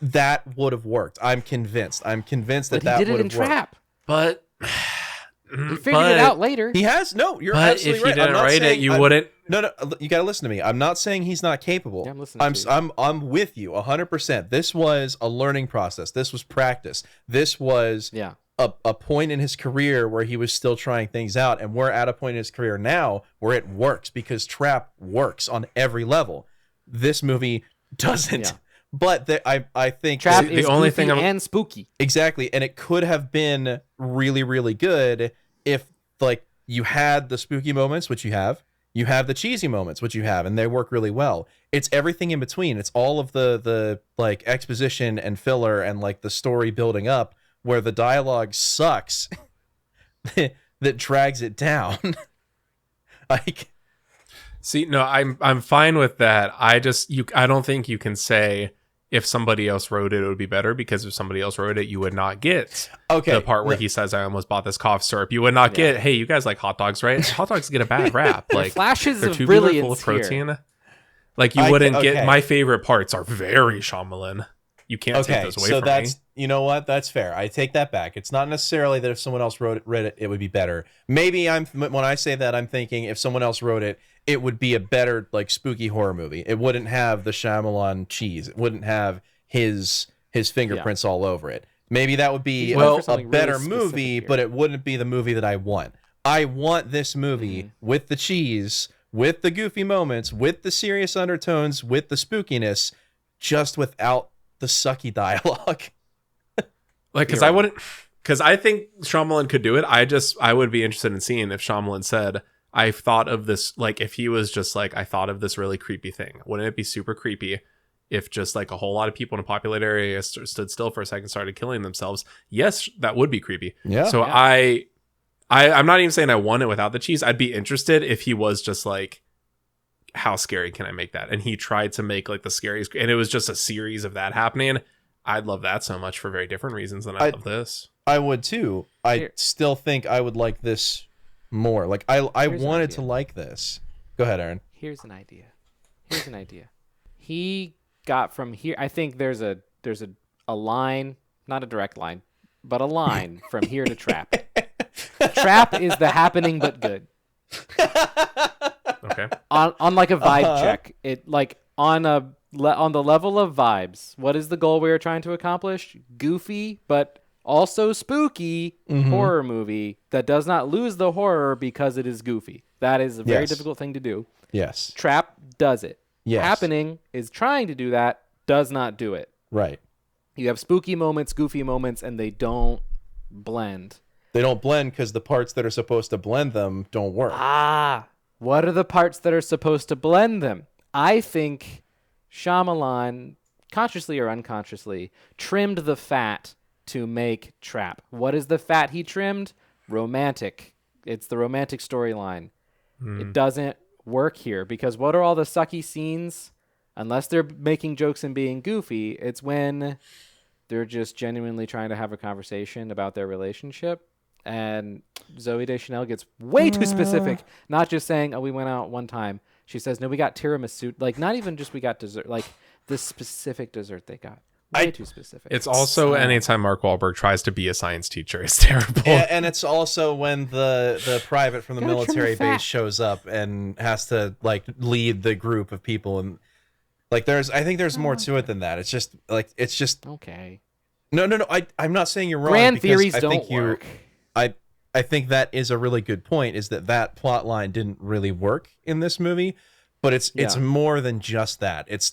that would have worked. I'm convinced. That he did would it have in worked. Trap. But he figured it out later. He has no. You're but absolutely if right. he didn't write it, you wouldn't. No. You got to listen to me. I'm not saying he's not capable. Yeah, I'm listening to you. I'm with you 100%. This was a learning process. This was practice. This was a point in his career where he was still trying things out, and we're at a point in his career now where it works because Trap works on every level. This movie doesn't. Yeah. But I think Trap the is only goofy thing and spooky. Exactly, and it could have been really, really good if like you had the spooky moments, which you have the cheesy moments, which you have, and they work really well. It's everything in between. It's all of the like exposition and filler and like the story building up where the dialogue sucks that drags it down. Like, see, no, I'm fine with that. I don't think you can say if somebody else wrote it, it would be better, because if somebody else wrote it, you would not get the part where he says, I almost bought this cough syrup. You would not get, hey, you guys like hot dogs, right? Hot dogs get a bad rap. Like, flashes they're of tubular, brilliance full of protein. here. Like, you wouldn't get, my favorite parts are very Shyamalan. You can't take those away from me. You know what? That's fair. I take that back. It's not necessarily that if someone else read it, it would be better. Maybe when I say that, I'm thinking if someone else wrote it, it would be a better like spooky horror movie. It wouldn't have the Shyamalan cheese. It wouldn't have his fingerprints all over it. Maybe that would be a better movie, but it wouldn't be the movie that I want. I want this movie with the cheese, with the goofy moments, with the serious undertones, with the spookiness, just without the sucky dialogue. Like, because I think Shyamalan could do it. I would be interested in seeing if Shyamalan said, I've thought of this, like, if he was just like, I thought of this really creepy thing. Wouldn't it be super creepy if just like a whole lot of people in a populated area stood still for a second, started killing themselves? Yes, that would be creepy. Yeah. So yeah. I'm not even saying I want it without the cheese. I'd be interested if he was just like, how scary can I make that? And he tried to make like the scariest, and it was just a series of that happening. I'd love that so much for very different reasons than I love this. I would too. I still think I would like this more. Like I wanted to like this. Go ahead, Aaron. Here's an idea. He got from here. I think there's a line, not a direct line, but a line from here to Trap. Trap is the happening but good. Okay. On like a vibe check, it like on the level of vibes. What is the goal we are trying to accomplish? Goofy, but also spooky horror movie that does not lose the horror because it is goofy. That is a very difficult thing to do. Yes. Trap does it. Yes. Happening is trying to do that, does not do it. Right. You have spooky moments, goofy moments, and they don't blend. They don't blend because the parts that are supposed to blend them don't work. What are the parts that are supposed to blend them? I think Shyamalan, consciously or unconsciously, trimmed the fat to make Trap. What is the fat he trimmed? Romantic. It's the romantic storyline. It doesn't work here because what are all the sucky scenes? Unless they're making jokes and being goofy, it's when they're just genuinely trying to have a conversation about their relationship. And Zooey Deschanel gets way too specific, not just saying, oh, we went out one time. She says, no, we got tiramisu. Like, not even just we got dessert, like the specific dessert they got. Way too specific. It's also anytime Mark Wahlberg tries to be a science teacher, it's terrible. And it's also when the private from the military base shows up and has to like lead the group of people, and like I think there's more to it than that. It's just okay. No. I'm not saying you're wrong. Grand theories don't work. I think that is a really good point. Is that plot line didn't really work in this movie, but it's more than just that. It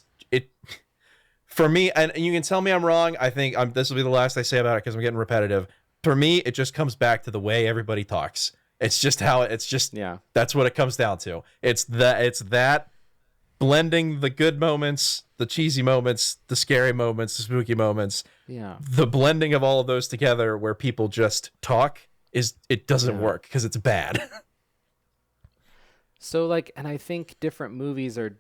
for me, and you can tell me I'm wrong. I think this will be the last I say about it because I'm getting repetitive. For me, it just comes back to the way everybody talks. It's just how it's just. Yeah. That's what it comes down to. It's that blending the good moments, the cheesy moments, the scary moments, the spooky moments. Yeah. The blending of all of those together, where people just talk, it doesn't work because it's bad. So like, and I think different movies are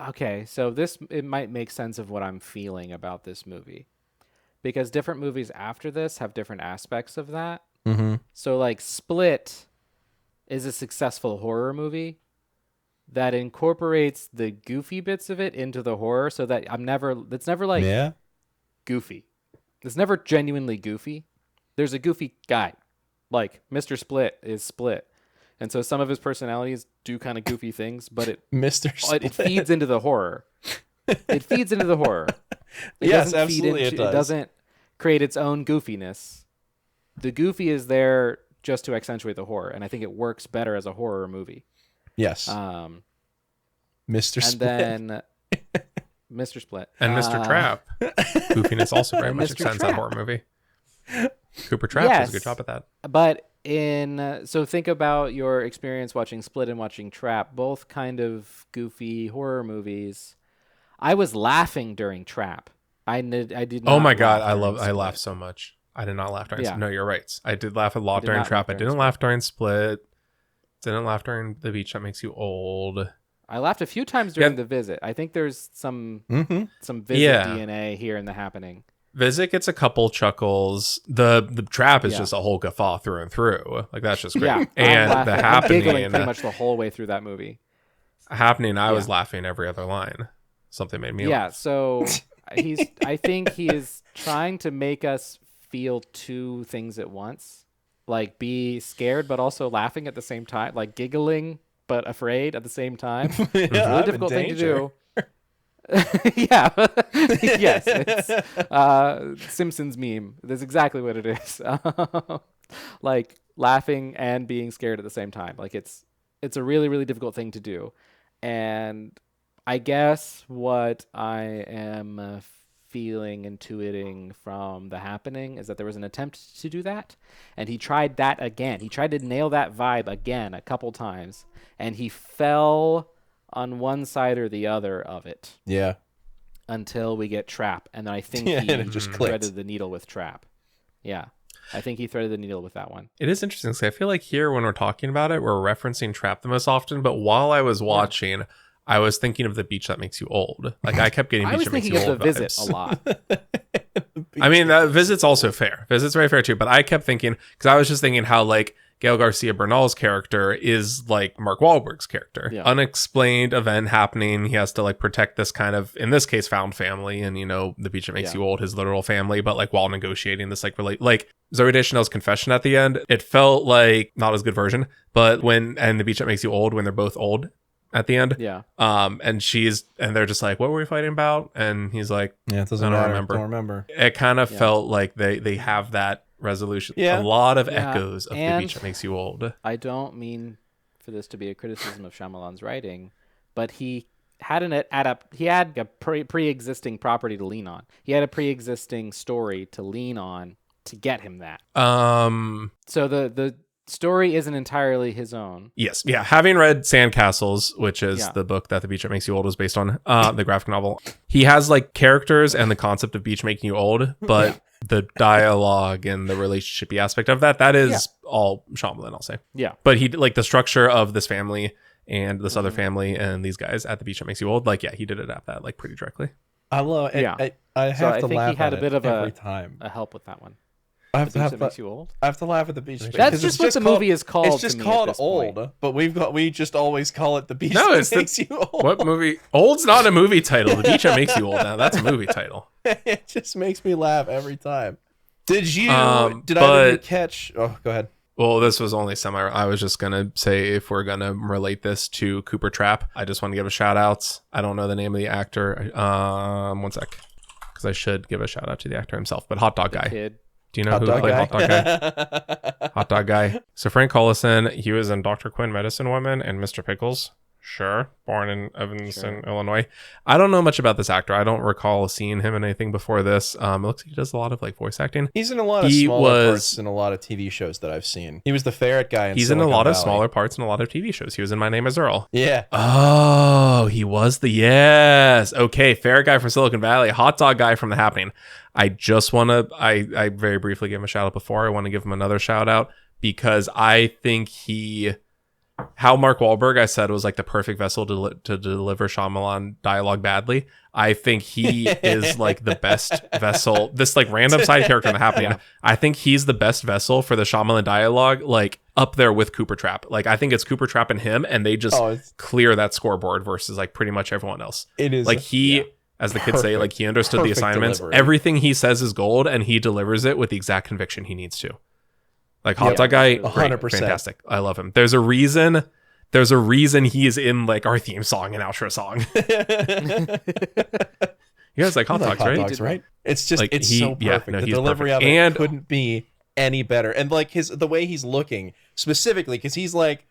okay. So it might make sense of what I'm feeling about this movie, because different movies after this have different aspects of that. Mm-hmm. So like Split is a successful horror movie that incorporates the goofy bits of it into the horror, so that it's never like goofy. It's never genuinely goofy. There's a goofy guy, like Mr. Split is Split, and so some of his personalities do kind of goofy things, but it feeds into the horror. It feeds into the horror. Yes, absolutely, it does. It doesn't create its own goofiness. The goofy is there just to accentuate the horror, and I think it works better as a horror movie. Yes. Mr. Split. And then Mr. Split. And Mr. Trap. Goofiness also very much extends that horror movie. Cooper Trap does a good job at that. But so think about your experience watching Split and watching Trap, both kind of goofy horror movies. I was laughing during Trap. I did not. Oh my God, I laughed so much. I did not laugh during No, you're right. I did laugh a lot during Trap. I didn't laugh during Split. Didn't laugh during The Beach That Makes You Old. I laughed a few times during The Visit. I think there's some Visit DNA here in The Happening. Visit gets a couple chuckles. The Trap is just a whole guffaw through and through. Like, that's just great. Yeah, and The Happening, giggling pretty much the whole way through that movie. Happening, I was laughing every other line. Something made me laugh. Yeah, so I think he is trying to make us feel two things at once, like be scared but also laughing at the same time, like giggling but afraid at the same time. It's a really difficult thing to do. Yeah. Yes, it's Simpsons meme. That's exactly what it is. Like laughing and being scared at the same time. Like it's a really, really difficult thing to do. And I guess what I am intuiting from The Happening is that there was an attempt to do that, and he tried that again. He tried to nail that vibe again a couple times, and he fell on one side or the other of it. Yeah. Until we get Trap, and then I think he just threaded the needle with Trap. Yeah. I think he threaded the needle with that one. It is interesting because I feel like here when we're talking about it, we're referencing Trap the most often, but while I was watching, I was thinking of The Beach That Makes You Old. Like, I kept getting Beach That Makes You Old. I was thinking of The Visit a lot. I mean, that Visit's also fair. Visit's very fair too. But I kept thinking, because I was just thinking how like Gael Garcia Bernal's character is like Mark Wahlberg's character. Yeah. Unexplained event happening. He has to like protect this kind of, in this case, found family, and The Beach That Makes You Old, his literal family. But like while negotiating this like Zooey Deschanel's confession at the end, it felt like not as good version. But and The Beach That Makes You Old, when they're both old at the end. Yeah. And they're just like, what were we fighting about? And he's like, yeah, it doesn't matter. Don't remember. It kind of felt like they have that resolution. Yeah. A lot of echoes of The Beach That Makes You Old. I don't mean for this to be a criticism of Shyamalan's writing, but he had a pre-existing property to lean on. He had a pre-existing story to lean on to get him that. So the story isn't entirely his own. Yes. Yeah. Having read Sandcastles, which is the book that The Beach That Makes You Old was based on, the graphic novel, he has like characters and the concept of beach making you old, but the dialogue and the relationshipy aspect of that is all Shyamalan, I'll say. Yeah. But he like the structure of this family and this other family and these guys at The Beach That Makes You Old, like, he did adapt that like pretty directly. I love it. Yeah. I have to think laugh he had at a bit it of every time. a help with that one. I have That Makes You Old. I have to laugh at The Beach. That's just what the movie is called. It's just called Old, but we just always call it The Beach That Makes You Old. What movie? Old's not a movie title. The Beach That Makes You Old. Now that's a movie title. It just makes me laugh every time. Did either of you catch? Oh, go ahead. Well, this was only I was just gonna say, if we're gonna relate this to Cooper Trap, I just want to give a shout out. I don't know the name of the actor. One sec, because I should give a shout out to the actor himself. But Hot Dog Guy. Kid. Do you know who played Hot Dog Guy? Hot Dog Guy. So Frank Collison, he was in Dr. Quinn, Medicine Woman, and Mr. Pickles. Sure. Born in Evanston, Illinois. I don't know much about this actor. I don't recall seeing him in anything before this. It looks like he does a lot of like voice acting. He's in a lot of smaller parts in a lot of TV shows that I've seen. He was the ferret guy in Silicon in a lot Valley. of smaller parts in a lot of TV shows. He was in My Name is Earl. Yeah. Oh, he was yes. Okay, ferret guy from Silicon Valley, hot dog guy from The Happening. I just want to, I very briefly gave him a shout out before. I want to give him another shout out because I think how Mark Wahlberg, I said, was like the perfect vessel to deliver Shyamalan dialogue badly. I think he is like the best vessel. This like random side character in The Happening. Yeah. I think he's the best vessel for the Shyamalan dialogue, like up there with Cooper Trapp. Like I think it's Cooper Trapp and him, and they just clear that scoreboard versus like pretty much everyone else. It is like as the kids say, like he understood the assignments. Delivery. Everything he says is gold, and he delivers it with the exact conviction he needs to. Like hot dog guy, 100%. Fantastic. I love him. There's a reason he is in like our theme song and outro song. You guys like hot dogs, right? It's just like it's so perfect. The delivery of it couldn't be any better. And like the way he's looking specifically, because he's like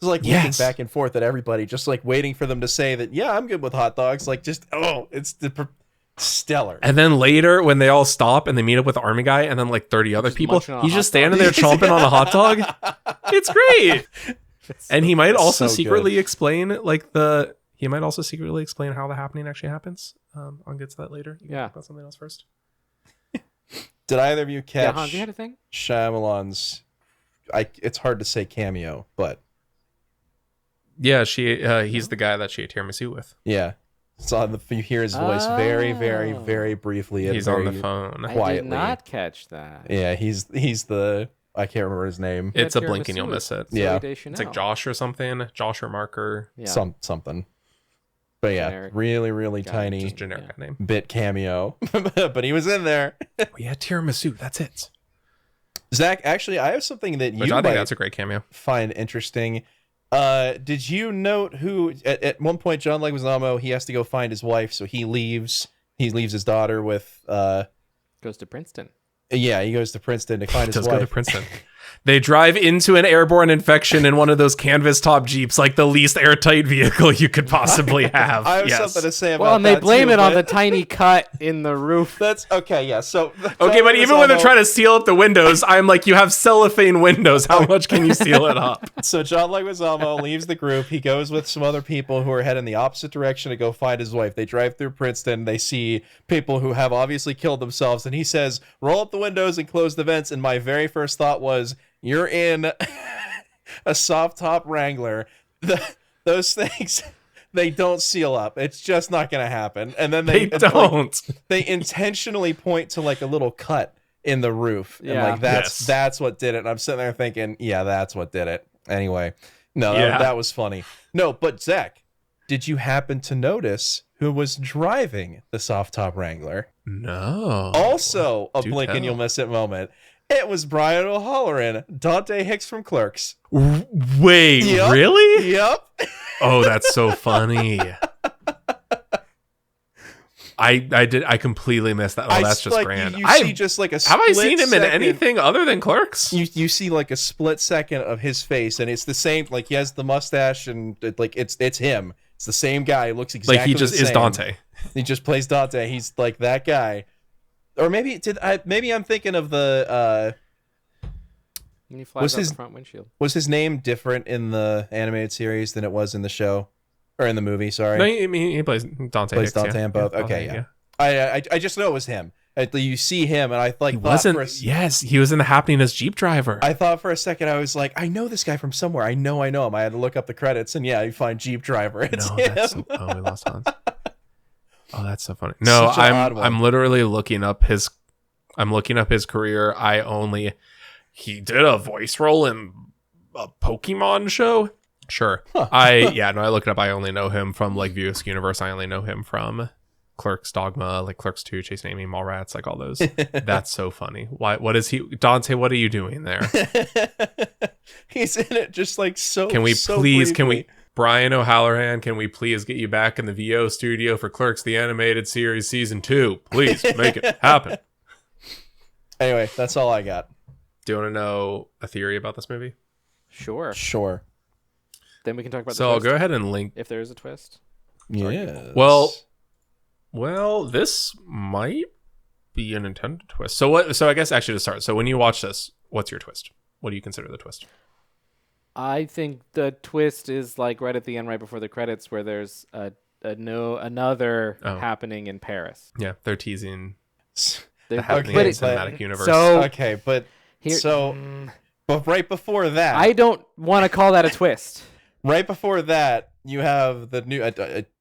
looking back and forth at everybody, just like waiting for them to say that, yeah, I'm good with hot dogs. Like just it's stellar. And then later when they all stop and they meet up with the army guy and then like 30 other people, he's just standing there chomping on a hot dog. It's great. And he might also secretly explain explain how The Happening actually happens. I'll get to that later. You can talk about something else first. Did either of you catch Hans, you had a thing? Shyamalan's it's hard to say cameo, but yeah, he's the guy that she ate tiramisu with. Yeah. You hear his voice very, very, very briefly. He's on the phone quietly. I did not catch that. Yeah, he's the I can't remember his name. It's a blink and you'll miss it. Yeah, it's like Josh or something. Josh or Marker. Yeah. Something. But yeah, generic, really, really tiny, just generic name. Bit cameo. But he was in there. We had tiramisu. That's it. Zach, actually, I have something that you I think that's a great cameo. Find interesting. Did you note who at one point John Leguizamo, he has to go find his wife, so he leaves his daughter with goes to Princeton. Yeah, he goes to Princeton to find his wife. Go to Princeton. They drive into an airborne infection in one of those canvas top Jeeps, like the least airtight vehicle you could possibly have. I have something to say about that. Well, and they blame it on the tiny cut in the roof. That's okay. Yeah. So okay, but even when they're trying to seal up the windows, I'm like, you have cellophane windows. How much can you seal it up? So John Leguizamo leaves the group. He goes with some other people who are heading the opposite direction to go find his wife. They drive through Princeton. They see people who have obviously killed themselves, and he says, "Roll up the windows and close the vents." And my very first thought was, you're in a soft top Wrangler. Those things, they don't seal up. It's just not going to happen. And then they don't. They intentionally point to like a little cut in the roof. Yeah. And like that's what did it. And I'm sitting there thinking, yeah, that's what did it. Anyway, no, that was funny. No, but Zach, did you happen to notice who was driving the soft top Wrangler? No. Also a blink and you'll miss it moment. It was Brian O'Halloran, Dante Hicks from Clerks. Wait, really? Yep. Oh, that's so funny. I completely missed that. Oh, that's just like, grand. You see just like a split have I seen him second, in anything other than Clerks? You see like a split second of his face, and it's the same. Like he has the mustache, and it's him. It's the same guy. He looks exactly like he just the same. is Dante. He just plays Dante. He's like that guy. Or maybe I'm thinking of the and he flies off the front windshield. Was his name different in the animated series than it was in the show or in the movie? Sorry. No, I mean he plays Dante. Plays Dante in both. Okay, yeah. I just know it was him. You see him, and I yes, he was in The Happening as Jeep driver. I thought for a second, I was like, I know this guy from somewhere. I know him. I had to look up the credits, and yeah, you find Jeep driver. It's him. We lost Hans. Oh, that's so funny. No, I'm literally looking up his career. He did a voice role in a Pokemon show. Sure. Huh. I looked it up. I only know him from like View Askew Universe. I only know him from Clerks, Dogma, like Clerks 2, Chasing Amy, Mallrats, like all those. That's so funny. What is he? Dante, what are you doing there? He's in it just like so. Can we so please? briefly. Can we? Brian O'Halloran, can we please get you back in the VO studio for Clerks the Animated Series Season 2? Please make it happen. Anyway, that's all I got. Do you want to know a theory about this movie? Sure. Then we can talk about. So the I'll twist, go ahead and link. if there is a twist. Yeah. Well, this might be an intended twist. So what? So I guess actually to start. So when you watch this, what's your twist? What do you consider the twist? I think the twist is like right at the end, right before the credits, where there's another happening in Paris. Yeah, they're teasing They're, the happening in the cinematic universe. But right before that, I don't want to call that a twist. Right before that, you have the new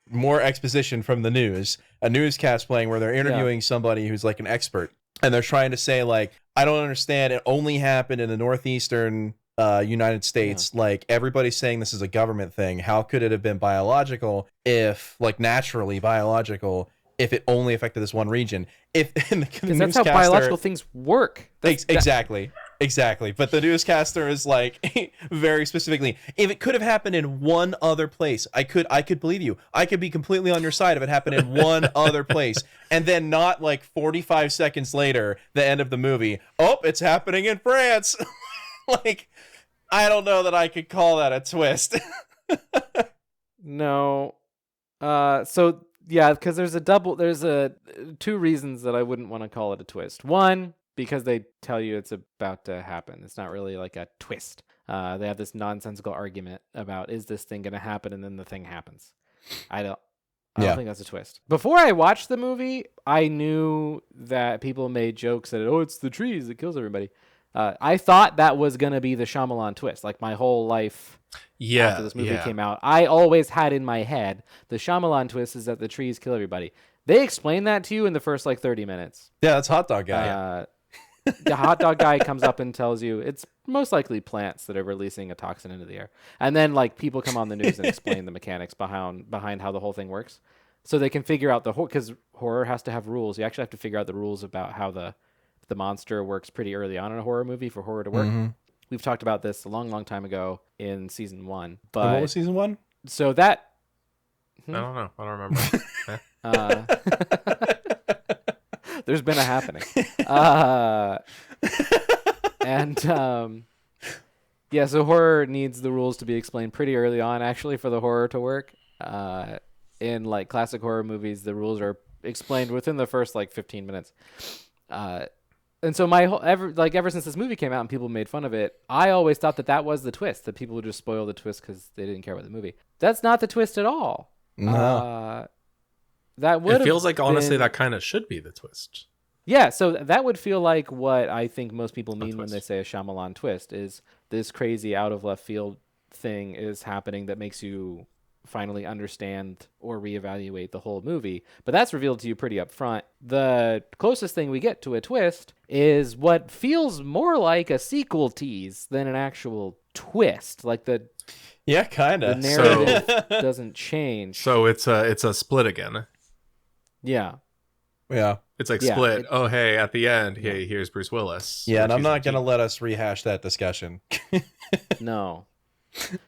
more exposition from the news, a newscast playing where they're interviewing somebody who's like an expert, and they're trying to say like, I don't understand. It only happened in the northeastern United States. Like everybody's saying this is a government thing. How could it have been biological if like naturally biological if it only affected this one region? Because that's how biological things work. Exactly. But the newscaster is like very specifically, if it could have happened in one other place, I could believe you. I could be completely on your side if it happened in one other place. And then not like 45 seconds later, the end of the movie, oh, it's happening in France. Like, I don't know that I could call that a twist. No. So yeah, because there's two reasons that I wouldn't want to call it a twist. One, because they tell you it's about to happen. It's not really like a twist. They have this nonsensical argument about, is this thing going to happen? And then the thing happens. I don't think that's a twist. Before I watched the movie, I knew that people made jokes that, it's the trees that kills everybody. I thought that was going to be the Shyamalan twist. Like my whole life after this movie came out, I always had in my head the Shyamalan twist is that the trees kill everybody. They explain that to you in the first like 30 minutes. Yeah, that's Hot Dog Guy. The hot dog guy comes up and tells you it's most likely plants that are releasing a toxin into the air. And then like people come on the news and explain the mechanics behind how the whole thing works. So they can figure out because horror has to have rules. You actually have to figure out the rules about how the monster works pretty early on in a horror movie for horror to work. Mm-hmm. We've talked about this a long, long time ago in season 1. But what was season 1? So that I don't know. I don't remember. There's been a happening. So horror needs the rules to be explained pretty early on, actually, for the horror to work. In like classic horror movies, the rules are explained within the first like 15 minutes. And so ever since this movie came out and people made fun of it, I always thought that was the twist, that people would just spoil the twist because they didn't care about the movie. That's not the twist at all. No. It feels like honestly that kind of should be the twist. Yeah, so that would feel like what I think most people mean when they say a Shyamalan twist is this crazy out of left field thing is happening that makes you finally understand or reevaluate the whole movie. But that's revealed to you pretty up front. The closest thing we get to a twist is what feels more like a sequel tease than an actual twist. Like the kind of. The narrative doesn't change. So it's a split again. Yeah. It's like Split. Hey, at the end, here's Bruce Willis. Yeah, and I'm not going to let us rehash that discussion. No.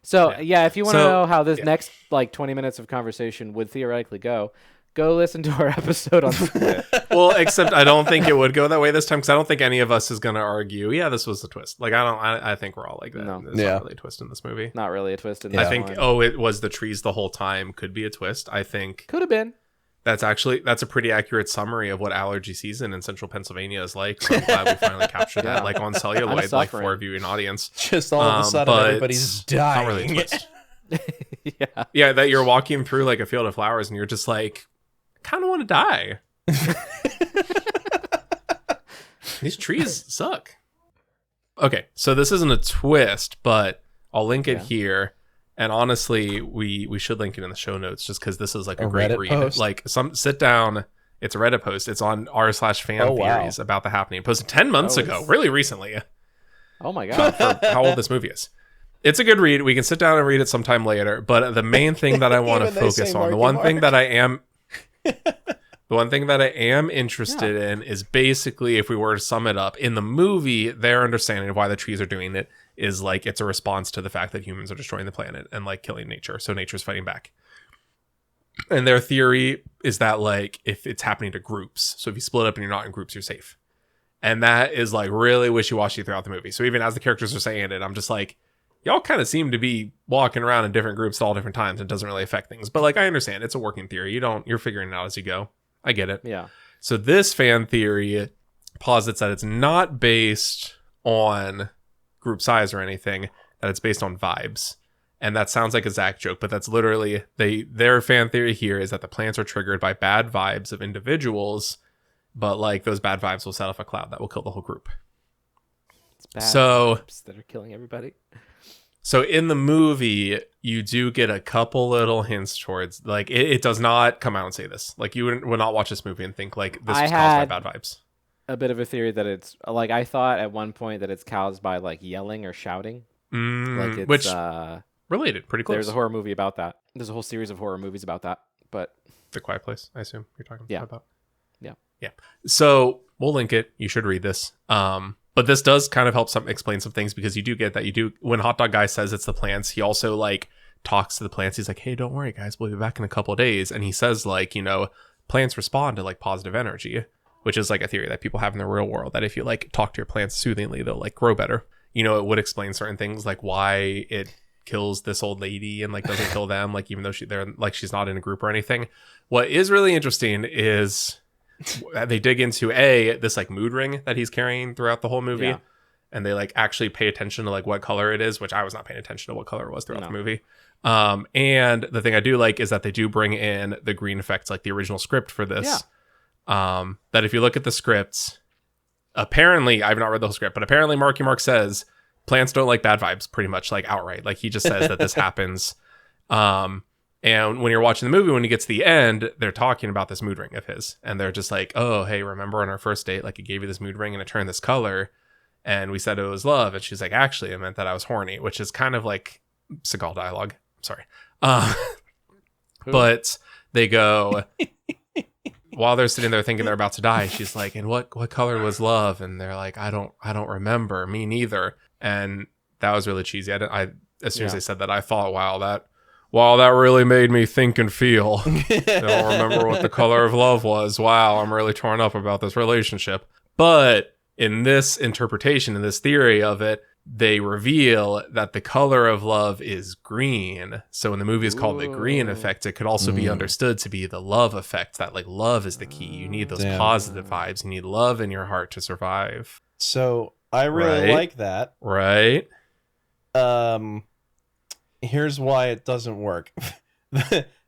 So, if you want to know how this next like 20 minutes of conversation would theoretically go listen to our episode on Split. Well, except I don't think it would go that way this time because I don't think any of us is going to argue, this was the twist. Like, I think we're all like that. No. There's not really a twist in this movie. Not really a twist in this I think, it was the trees the whole time could be a twist. I think. Could have been. That's a pretty accurate summary of what allergy season in central Pennsylvania is like. So I'm glad we finally captured that, like on celluloid, like for a viewing audience. Just all of a sudden, everybody's dying. Not really a twist. Yeah, that you're walking through like a field of flowers and you're just like, I kind of want to die. These trees suck. Okay, so this isn't a twist, but I'll link it here. And honestly, we should link it in the show notes just because this is like a great Reddit read. Post. Like sit down. It's a Reddit post. It's on r/fan theories about the happening. Posted 10 months ago, really recently. Oh my God. For how old this movie is. It's a good read. We can sit down and read it sometime later. But the main thing that I want to focus on, the one thing that I am interested in is basically, if we were to sum it up, in the movie, their understanding of why the trees are doing it is like it's a response to the fact that humans are destroying the planet and like killing nature. So nature's fighting back. And their theory is that like if it's happening to groups, so if you split up and you're not in groups, you're safe. And that is like really wishy-washy throughout the movie. So even as the characters are saying it, I'm just like, y'all kind of seem to be walking around in different groups at all different times. And it doesn't really affect things. But like, I understand it's a working theory. You're figuring it out as you go. I get it. Yeah. So this fan theory posits that it's not based on group size or anything, that it's based on vibes. And that sounds like a Zach joke, but that's literally their fan theory here is that the plants are triggered by bad vibes of individuals, but like those bad vibes will set off a cloud that will kill the whole group. It's bad vibes that are killing everybody. So in the movie, you do get a couple little hints towards, like, it does not come out and say this. Like, you would not watch this movie and think, like, this was caused by bad vibes. A bit of a theory that it's, like, I thought at one point that it's caused by, like, yelling or shouting. Like, it's, which, related, pretty close. There's a horror movie about that. There's a whole series of horror movies about that, but... The Quiet Place, I assume you're talking about. Yeah. So, we'll link it. You should read this. But this does kind of help explain some things, because you do get that when Hot Dog Guy says it's the plants, he also like talks to the plants. He's like, hey, don't worry guys, we'll be back in a couple of days. And he says like, plants respond to like positive energy, which is like a theory that people have in the real world, that if you like talk to your plants soothingly, they'll like grow better. It would explain certain things, like why it kills this old lady and like doesn't kill them, like even though she's not in a group or anything. What is really interesting is they dig into this like mood ring that he's carrying throughout the whole movie, and they like actually pay attention to like what color it is, which I was not paying attention to what color it was throughout the movie. And the thing I do like is that they do bring in the green effects, like the original script for this. That if you look at the scripts, apparently I've not read the whole script, but apparently Marky Mark says plants don't like bad vibes, pretty much like outright. Like he just says that this happens. And when you're watching the movie, when he gets to the end, they're talking about this mood ring of his. And they're just like, oh, hey, remember on our first date, like, I gave you this mood ring and it turned this color. And we said it was love. And she's like, actually, it meant that I was horny, which is kind of like Seagal dialogue. Sorry. But they go, while they're sitting there thinking they're about to die, she's like, and what color was love? And they're like, I don't remember. Me neither. And that was really cheesy. As soon as they said that, I thought, wow, that really made me think and feel. I don't remember what the color of love was. Wow, I'm really torn up about this relationship. But in this interpretation, in this theory of it, they reveal that the color of love is green. So when the movie is called The Green Effect, it could also be understood to be the love effect, that like love is the key. You need those positive vibes. You need love in your heart to survive. So I really like that. Right. Here's why it doesn't work.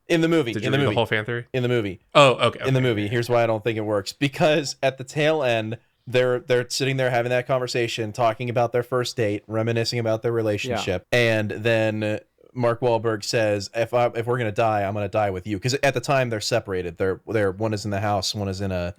In the movie. Did you read the whole fan theory? In the movie. Oh, okay. In the movie. Here's why I don't think it works. Because at the tail end, they're sitting there having that conversation, talking about their first date, reminiscing about their relationship. Yeah. And then Mark Wahlberg says, if we're going to die, I'm going to die with you. Because at the time, they're separated. They're one is in the house, one is in a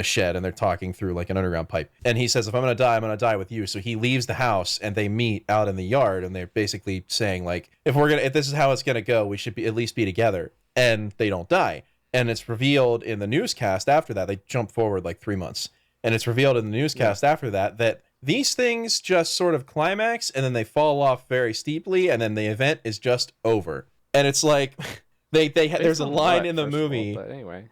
shed, and they're talking through like an underground pipe. And he says, if I'm going to die, I'm going to die with you. So he leaves the house, and they meet out in the yard, and they're basically saying like, if this is how it's going to go, we should at least be together. And they don't die. And it's revealed in the newscast after that. They jump forward like 3 months. And it's revealed in the newscast after that these things just sort of climax and then they fall off very steeply and then the event is just over. And it's like there's a line in the movie. But anyway.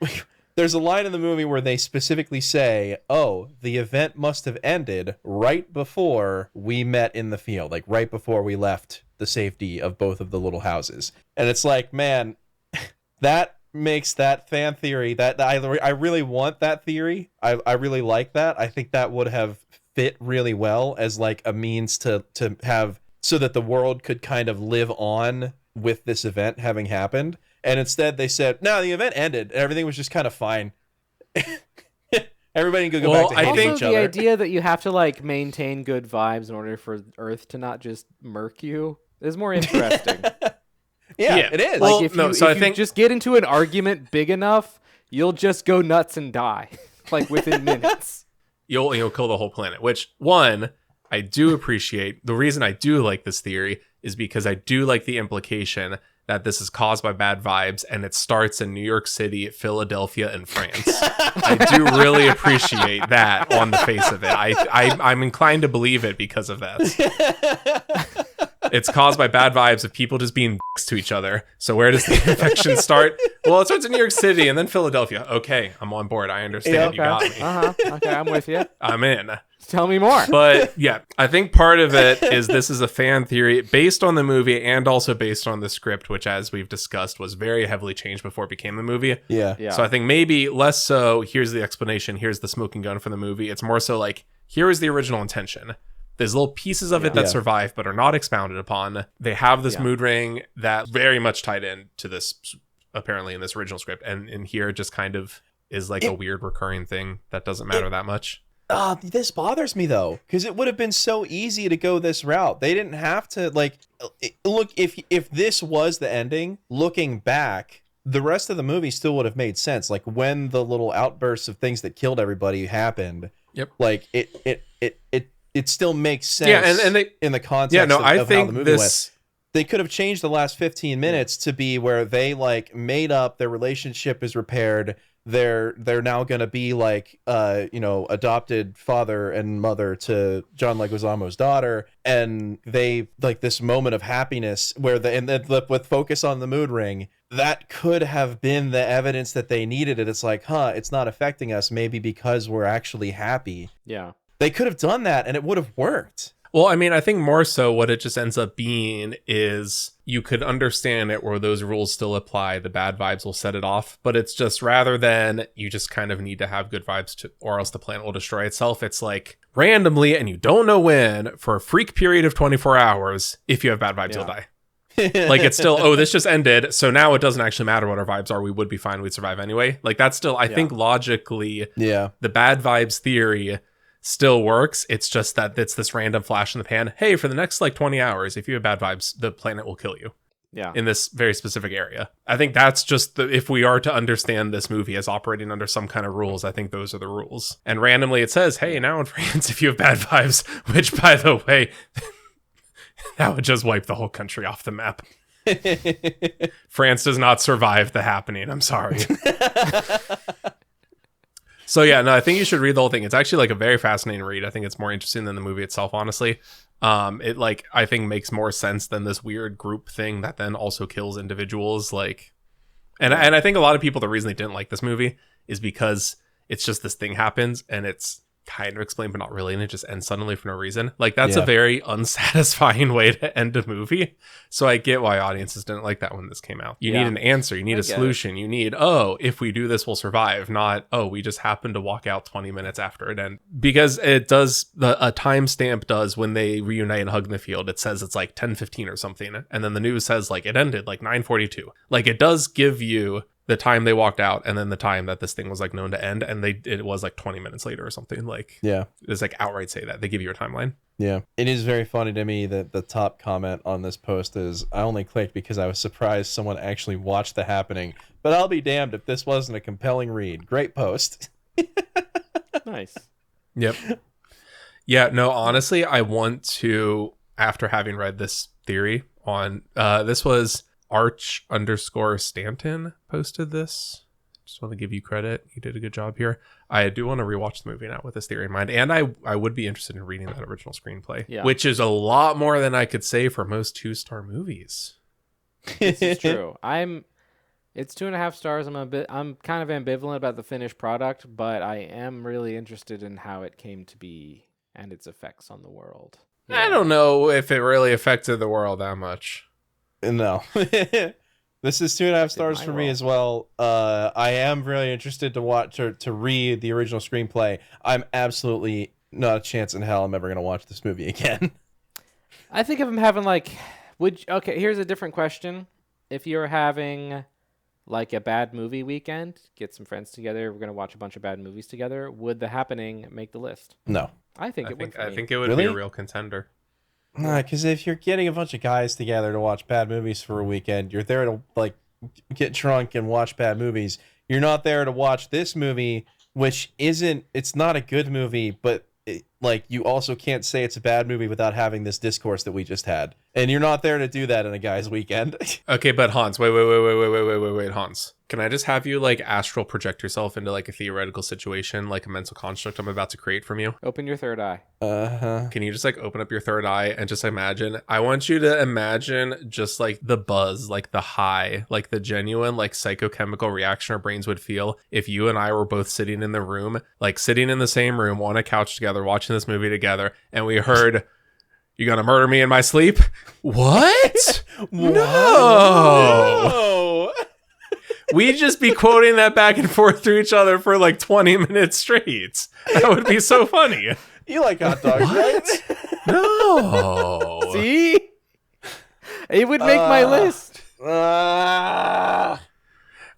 There's a line in the movie where they specifically say, oh, the event must have ended right before we met in the field, like right before we left the safety of both of the little houses. And it's like, man, that makes that fan theory that I really want that theory. I really like that. I think that would have fit really well as like a means to have so that the world could kind of live on with this event having happened. And instead they said, no, the event ended. Everything was just kind of fine. Everybody could go back to hating each other. The idea that you have to like maintain good vibes in order for Earth to not just murk you is more interesting. Yeah, it is. Like if you just get into an argument big enough, you'll just go nuts and die like within minutes. You'll kill the whole planet, which one I do appreciate. The reason I do like this theory is because I do like the implication that this is caused by bad vibes and it starts in New York City, Philadelphia, and France. I do really appreciate that on the face of it. I'm inclined to believe it because of that. It's caused by bad vibes of people just being dicks to each other. So where does the infection start? Well, it starts in New York City and then Philadelphia. Okay, I'm on board. I understand. You got me. Okay, I'm with you. I'm in. Tell me more. But yeah, I think part of it is this is a fan theory based on the movie and also based on the script, which, as we've discussed, was very heavily changed before it became the movie. Yeah. So I think maybe less so, here's the explanation, here's the smoking gun for the movie. It's more so like, here is the original intention. There's little pieces of it that survive but are not expounded upon. They have this mood ring that very much tied in to this, apparently, in this original script. And in here, it just kind of is like a weird recurring thing that doesn't matter that much. This bothers me though, because it would have been so easy to go this route. They didn't have to look. If this was the ending, looking back, the rest of the movie still would have made sense. Like when the little outbursts of things that killed everybody happened. Yep. Like it still makes sense. Yeah, and they, in the context. Of I how think the movie this. went. They could have changed the last 15 minutes to be where they like made up, their relationship is repaired. They're now going to be like, adopted father and mother to John Leguizamo's daughter. And they like this moment of happiness where with focus on the mood ring, that could have been the evidence that they needed. And it's like, it's not affecting us. Maybe because we're actually happy. Yeah. They could have done that and it would have worked. Well, I mean, I think more so what it just ends up being is you could understand it where those rules still apply. The bad vibes will set it off. But it's just rather than you just kind of need to have good vibes or else the planet will destroy itself. It's like randomly, and you don't know when, for a freak period of 24 hours, if you have bad vibes, you'll die. Like it's still, this just ended. So now it doesn't actually matter what our vibes are. We would be fine. We'd survive anyway. Like that's still, I think logically, the bad vibes theory still works. It's just that it's this random flash in the pan. Hey, for the next 20 hours, if you have bad vibes, the planet will kill you. Yeah. In this very specific area. I think that's just if we are to understand this movie as operating under some kind of rules, I think those are the rules. And randomly it says, hey, now in France, if you have bad vibes, which by the way, that would just wipe the whole country off the map. France does not survive the happening. I'm sorry. So yeah, no, I think you should read the whole thing. It's actually a very fascinating read. I think it's more interesting than the movie itself, honestly. It I think makes more sense than this weird group thing that then also kills individuals. And I think a lot of people, the reason they didn't like this movie is because it's just this thing happens and it's kind of explained but not really, and it just ends suddenly for no reason. That's a very unsatisfying way to end a movie. So I get why audiences didn't like that when this came out. You need an answer, you need a solution, you need, if we do this we'll survive, not we just happened to walk out 20 minutes after it ended. Because it does, a timestamp does, when they reunite and hug in the field, it says it's 10:15 or something, and then the news says it ended 9:42. It does give you the time they walked out and then the time that this thing was known to end, and it was 20 minutes later or something. It's outright say that they give you a timeline. Yeah, it is very funny to me that the top comment on this post is, I only clicked because I was surprised someone actually watched the happening, but I'll be damned if this wasn't a compelling read. Great post. Nice. Yep. Yeah, no, honestly, I want to, after having read this theory on this was Arch_Stanton posted this. Just want to give you credit. You did a good job here. I do want to rewatch the movie now with this theory in mind. And I would be interested in reading that original screenplay, which is a lot more than I could say for most 2-star movies. This is true. It's 2.5 stars. I'm kind of ambivalent about the finished product, but I am really interested in how it came to be and its effects on the world. Yeah. I don't know if it really affected the world that much. No. This is 2.5 stars for me as well. I am really interested to watch or to read the original screenplay. I'm absolutely not a chance in hell I'm ever going to watch this movie again. I think if I'm having okay, here's a different question. If you're having a bad movie weekend, get some friends together, we're going to watch a bunch of bad movies together, would The Happening make the list? No. I think it would. I think it would be a real contender. Because if you're getting a bunch of guys together to watch bad movies for a weekend, you're there to get drunk and watch bad movies. You're not there to watch this movie, which it's not a good movie, but like, you also can't say it's a bad movie without having this discourse that we just had. And you're not there to do that in a guy's weekend. Okay, but Hans, wait, Hans. Can I just have you like astral project yourself into like a theoretical situation, like a mental construct I'm about to create from you? Open your third eye. Can you just like open up your third eye and just imagine? I want you to imagine just like the buzz, like the high, like the genuine like psychochemical reaction our brains would feel if you and I were both sitting in the room, like sitting in the same room on a couch together, watching this movie together, and we heard, "You gonna murder me in my sleep?" What? No. We'd just be quoting that back and forth to each other for like 20 minutes straight. That would be so funny. You like hot dogs, right? No. See? It would make my list.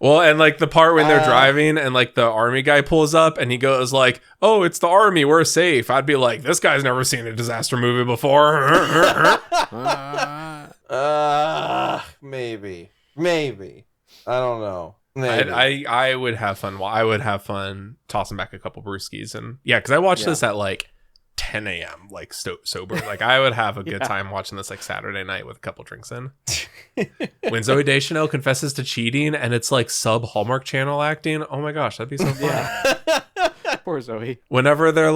Well, and like the part when they're driving and like the army guy pulls up and he goes like, "Oh, it's the army, we're safe." I'd be like, this guy's never seen a disaster movie before. Maybe. I don't know. I would have fun. I would have fun tossing back a couple brewskis and because I watched this at like 10 a.m. like sober. Like I would have a good time watching this like Saturday night with a couple drinks in. When Zooey Deschanel confesses to cheating and it's like sub Hallmark Channel acting, oh my gosh, that'd be so fun. Poor Zoe. Whenever they're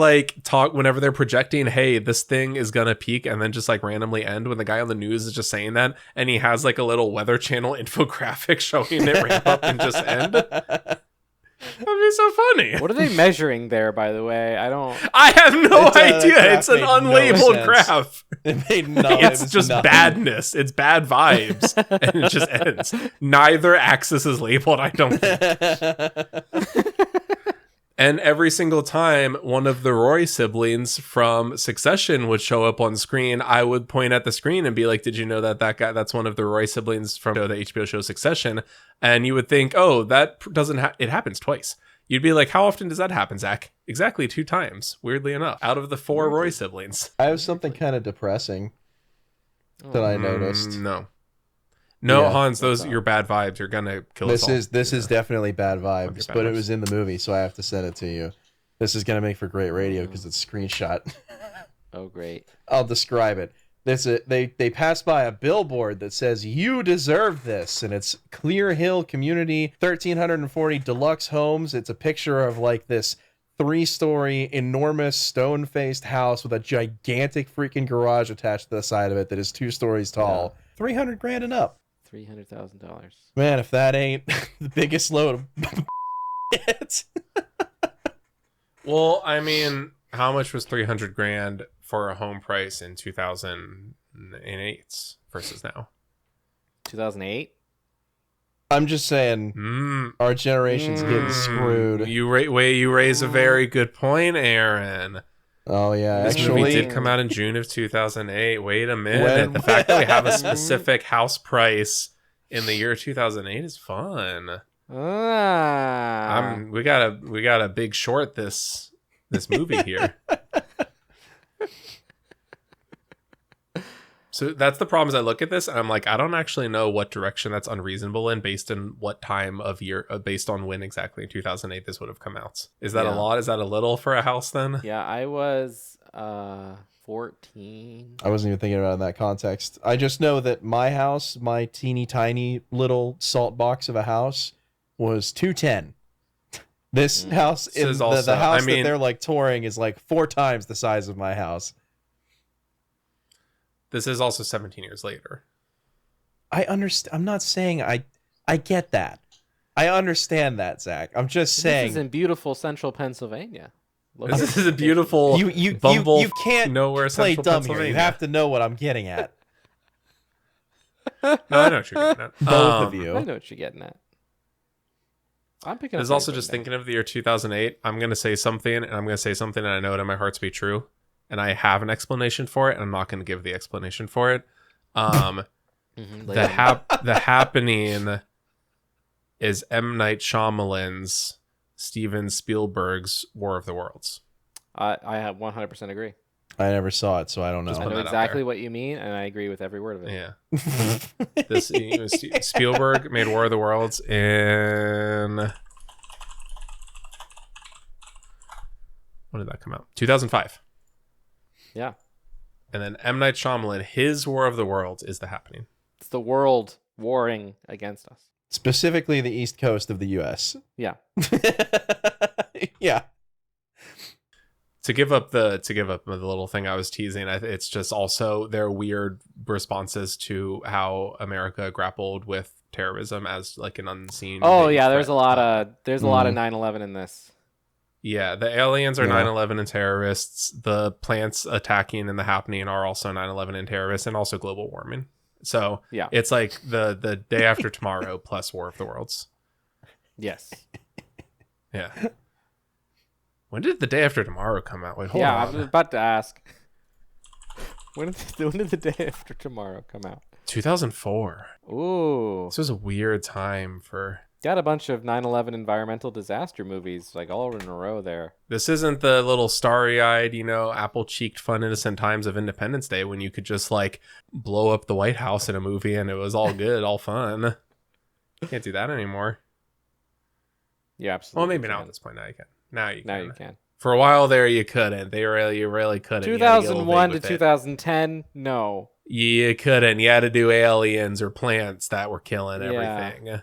whenever they're projecting, hey, this thing is gonna peak and then just like randomly end when the guy on the news is just saying that and he has like a little Weather Channel infographic showing it ramp up and just end. That'd be so funny. What are they measuring there, by the way? I have no idea. It's an unlabeled graph. It made no It's just badness. It's bad vibes. And it just ends. Neither axis is labeled, I don't think. And every single time one of the Roy siblings from Succession would show up on screen, I would point at the screen and be like, "Did you know that guy, that's one of the Roy siblings from the HBO show Succession?" And you would think, "Oh, that doesn't it happens twice." You'd be like, "How often does that happen, Zach?" Exactly 2 times, weirdly enough, out of the 4 Roy siblings. I have something kind of depressing that I noticed. No, Hans, those are your bad vibes. You're gonna kill us all. This is definitely bad vibes, but it was in the movie, so I have to send it to you. This is gonna make for great radio because it's screenshot. Oh, great! I'll describe it. They pass by a billboard that says "You deserve this," and it's Clear Hill Community, 1,340 deluxe homes. It's a picture of like this 3-story enormous stone-faced house with a gigantic freaking garage attached to the side of it that is 2 stories tall. Yeah. $300,000 and up. $300,000. Man, if that ain't the biggest load of yet. Well, I mean, how much was $300,000 for a home price in 2008 versus now? 2008. I'm just saying, our generation's getting screwed. You raise a very good point, Aaron. Oh yeah, this movie did come out in June of 2008. Wait a minute. The fact that we have a specific house price in the year 2008 is fun. We got a big short this movie here. So that's the problem. Is I look at this and I'm like, I don't actually know what direction that's unreasonable in based on what time of year, based on when exactly in 2008 this would have come out. Is that a lot? Is that a little for a house then? Yeah, I was 14. I wasn't even thinking about it in that context. I just know that my house, my teeny tiny little salt box of a house, was $210. This house, the house that they're like touring, is like 4 times the size of my house. This is also 17 years later. I understand. I'm not saying I get that. I understand that, Zach. I'm just saying. This is in beautiful central Pennsylvania. This is a beautiful you can't nowhere play central dumb Pennsylvania. here. You have to know what I'm getting at. No, I know what you're getting at. Both of you. I know what you're getting at. I'm picking up. There's also just thinking of the year 2008. I'm going to say something, and I'm going to say something, and I know it in my heart to be true. And I have an explanation for it, and I'm not going to give the explanation for it. The happening is M. Night Shyamalan's Steven Spielberg's War of the Worlds. I 100% agree. I never saw it, so I don't know. I know exactly what you mean, and I agree with every word of it. Yeah. Spielberg made War of the Worlds in... When did that come out? 2005. Yeah. And then M. Night Shyamalan, his War of the Worlds is The Happening. It's the world warring against us. Specifically the East Coast of the U.S. Yeah. Yeah. To give up the little thing I was teasing, it's just also their weird responses to how America grappled with terrorism as like an unseen. Oh yeah, there's a lot of 9/11 in this. Yeah, the aliens are 9/11 and terrorists. The plants attacking and The Happening are also 9/11 and terrorists, and also global warming. So yeah, it's like the day after tomorrow plus War of the Worlds. Yes. Yeah. When did The Day After Tomorrow come out? Wait, hold on. I was about to ask. When did The Day After Tomorrow come out? 2004. Ooh. This was a weird time for... Got a bunch of 9/11 environmental disaster movies, like all in a row there. This isn't the little starry-eyed, apple-cheeked, fun, innocent times of Independence Day when you could just, like, blow up the White House in a movie and it was all good, all fun. Can't do that anymore. Yeah, absolutely. Well, maybe now at this point. Now you can. Now you can. For a while there, you couldn't. You really couldn't. 2001 to 2010, no. You couldn't. You had to do aliens or plants that were killing everything.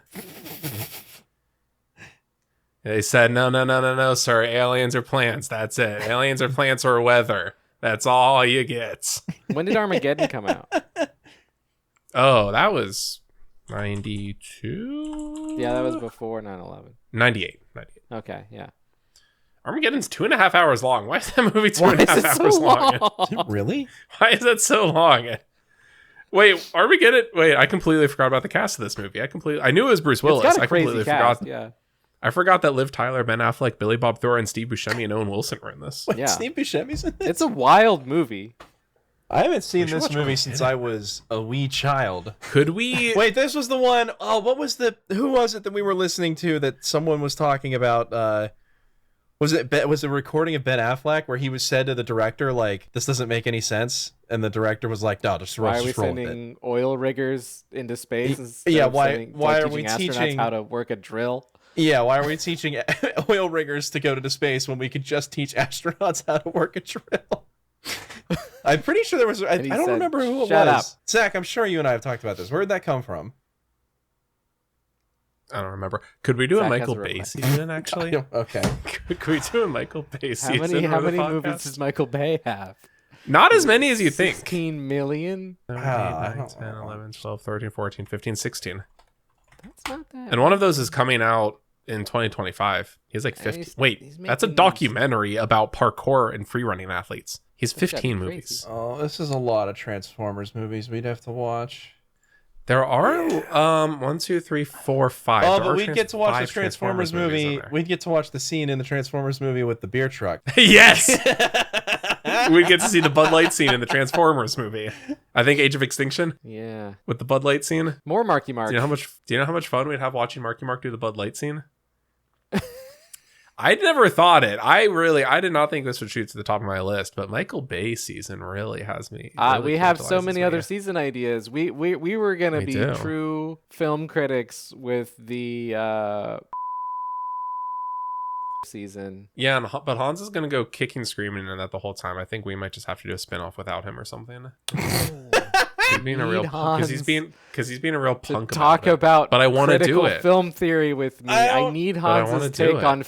They said, no, sir. Aliens or plants. That's it. Aliens or plants or weather. That's all you get. When did Armageddon come out? Oh, that was 92? Yeah, that was before 9/11. 98. Okay, yeah. Armageddon's 2.5 hours long. Why is that movie 2.5 hours long? Really? Why is that so long? Wait, Armageddon. Wait, I completely forgot about the cast of this movie. I knew it was Bruce Willis. It's got a I completely crazy cast, forgot. yeah. I forgot that Liv Tyler, Ben Affleck, Billy Bob Thornton, Steve Buscemi, and Owen Wilson were in this. Wait, Yeah. Steve Buscemi's in this? It's a wild movie. I haven't seen this movie since I was a wee child. Could we... Wait, this was the one... Oh, who was it that we were listening to that someone was talking about... Was it a recording of Ben Affleck where he was said to the director, like, this doesn't make any sense? And the director was like, no, just roll with it. Why are we sending oil riggers into space instead yeah, of why are we astronauts teaching... how to work a drill? Yeah, why are we teaching oil riggers to go to space when we could just teach astronauts how to work a drill? I'm pretty sure there was... I don't remember who it was. Up. Zach, I'm sure you and I have talked about this. Where did that come from? I don't remember. Could we do Zach a Michael has a Bay season, actually? Okay. Could we do a Michael Bay season? How many movies does Michael Bay have? Not as many as you think. 16 million? 7, 8, 9, 10, 11, 12, 13, 14, 15, 16. That's not that. And one of those is coming out in 2025. He's like 50. Wait, that's a documentary about parkour and free-running athletes. He's 15 movies. Oh, this is a lot of Transformers movies we'd have to watch. There are 1, 2, 3, 4, 5. Oh, but we'd get to watch the Transformers movie. We'd get to watch the scene in the Transformers movie with the beer truck. Yes. We'd get to see the Bud Light scene in the Transformers movie. I think Age of Extinction. Yeah. With the Bud Light scene. More Marky Mark. Do you know how much fun we'd have watching Marky Mark do the Bud Light scene? I never thought it. I did not think this would shoot to the top of my list, but Michael Bay season really has me. We have so many other season ideas. We were gonna be true film critics with the season. Yeah, but Hans is gonna go kicking, screaming in that the whole time. I think we might just have to do a spinoff without him or something. He's being a real because he's being a real punk. Talk about but I want to do it. Film theory with me. I need Hans's take on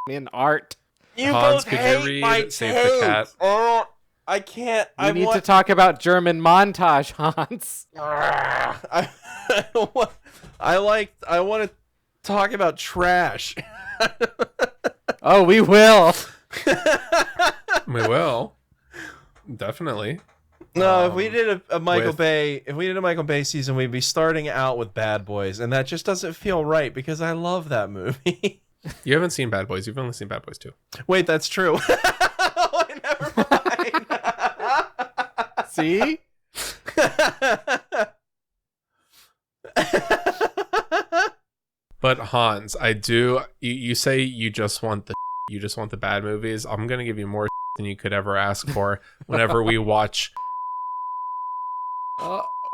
in art. You Hans, both could hate you read my Save the Cat? Oh, I can't. We need to talk about German montage, Hans. I want to talk about trash. Oh, we will. We will. Definitely. No, if we did a Michael Bay season, we'd be starting out with Bad Boys, and that just doesn't feel right because I love that movie. You haven't seen Bad Boys. You've only seen Bad Boys 2. Wait, that's true. Oh, never mind. See? But Hans, I do. You say you just want the bad movies. I'm gonna give you more than you could ever ask for. Whenever we watch,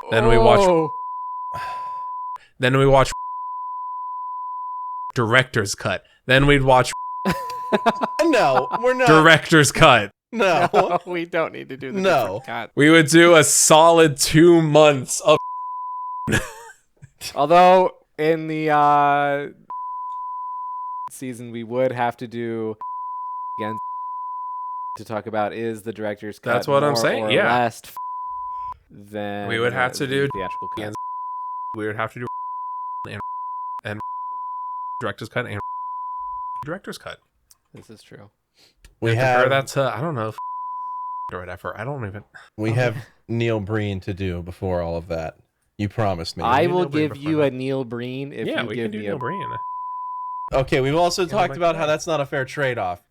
then we watch director's cut. Then we'd watch. No, we're not. Director's cut. No. We don't need to do the No. different cut. We would do a solid 2 months of. Although in the season, we would have to do again to talk about is the director's cut. That's what I'm more saying, or yeah. less than We would have to the do theatrical cut. We would have to do and director's cut and director's cut. This is true. We compare have that to, I don't know, or whatever. I don't even. we have Neil Breen to do before all of that. You promised me. I Neil will Breen give before you that. a Neil Breen if Yeah, you we give can do me Neil a. Breen. Okay, we've also talked Michael about Bay. how that's not a fair trade-off.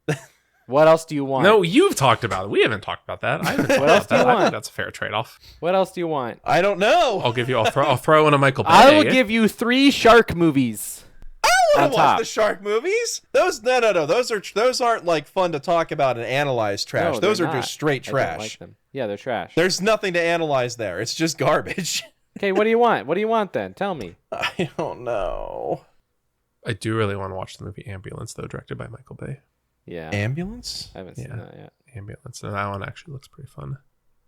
What else do you want? No, you've talked about it. We haven't talked about that. I haven't talked What else about do you that. I want? think that's a fair trade-off. What else do you want? I don't know. I'll throw in a Michael Bay. I will give you 3 shark movies. I want on to watch top. the shark movies. Those no. Those aren't like fun to talk about and analyze trash. No, those they're are not. just straight I don't trash. like them. Yeah, they're trash. There's nothing to analyze there. It's just garbage. Okay, what do you want? What do you want then? Tell me. I don't know. I do really want to watch the movie Ambulance, though, directed by Michael Bay. Yeah. Ambulance? I haven't seen Yeah. that yet. Ambulance. And that one actually looks pretty fun.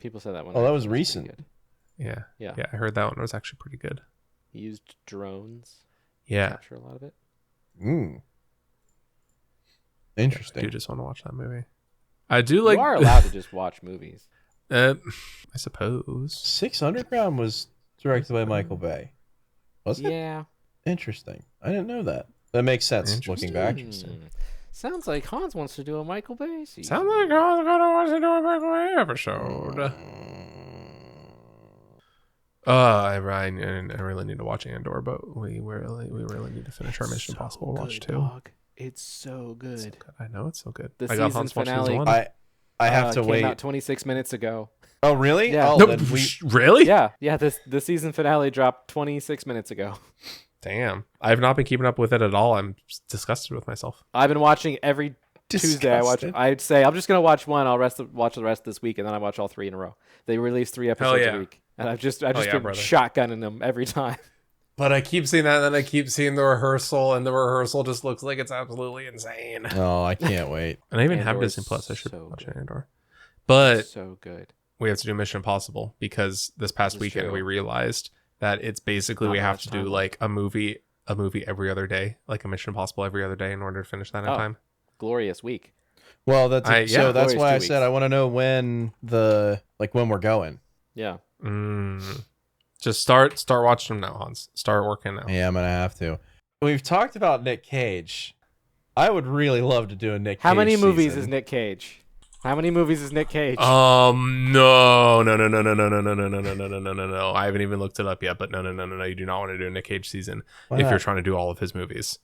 People said that one. Oh, that was actually recent. pretty good. Yeah. Yeah. Yeah, I heard that one was actually pretty good. He used drones to Yeah. capture a lot of it. Interesting. I do just want to watch that movie. I do like. You are allowed to just watch movies. I suppose. 6 Underground was directed by Michael Bay. Was it? Yeah. Interesting. I didn't know that. That makes sense looking back. Sounds like Hans wants to do a Michael Bay season. Sounds like I was gonna watch it on a Michael Bay episode. I really need to watch Andor, but we really need to finish our Mission Impossible watch too. Dog. It's so good. So good. I know it's so good. The I got season Hans watch finale- season one. I have to came wait. out 26 minutes ago. Oh, really? Yeah. Oh, No, then we... really? Yeah. The season finale dropped 26 minutes ago. Damn. I have not been keeping up with it at all. I'm disgusted with myself. I've been watching every Tuesday. Disgusted. I'd say I'm just gonna watch one. I'll watch the rest this week, and then I watch all 3 in a row. They release 3 episodes yeah. a week, and I've just yeah, been brother. shotgunning them every time. But I keep seeing that, and then I keep seeing the rehearsal, and the rehearsal just looks like it's absolutely insane. Oh, I can't wait. And I even have Andor's Disney Plus. I should so watch good. Andor. But So good. we have to do Mission Impossible because this past This is weekend true. we realized that it's basically Not we have much to do time like a movie every other day, like a Mission Impossible every other day in order to finish that in Oh. time. Glorious week. Well, that's Yeah. so that's Glorious why 2 I weeks. said I want to know when when we're going. Yeah. Just start watching them now, Hans. Start working now. Yeah, I'm gonna have to. We've talked about Nick Cage. I would really love to do a Nick Cage How many movies season. is Nick Cage? How many movies is Nick Cage? No. I haven't even looked it up yet, but no. You do not want to do a Nick Cage season Why if not? you're trying to do all of his movies.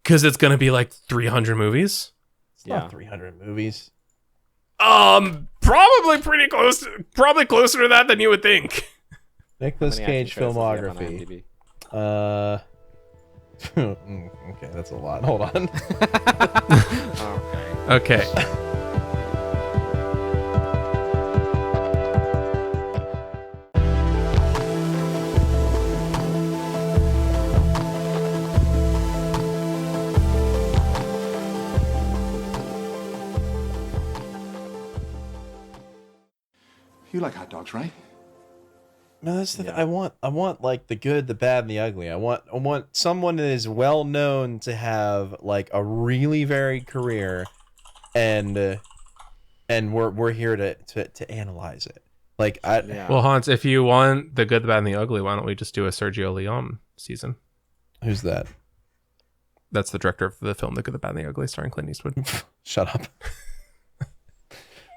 Because it's going to be like 300 movies. It's not 300 movies. Probably probably closer to that than you would think. Nicolas How many Cage acting credits does he have on filmography. IMDb? Okay, that's a lot. Hold on. Okay. You like hot dogs, right? No, that's the I want like the good, the bad, and the ugly. I want someone that is well known to have like a really varied career, and we're here to analyze it. Like Well, Hans, if you want the good, the bad, and the ugly, why don't we just do a Sergio Leone season? Who's that? That's the director of the film The Good, the Bad, and the Ugly, starring Clint Eastwood. Shut up.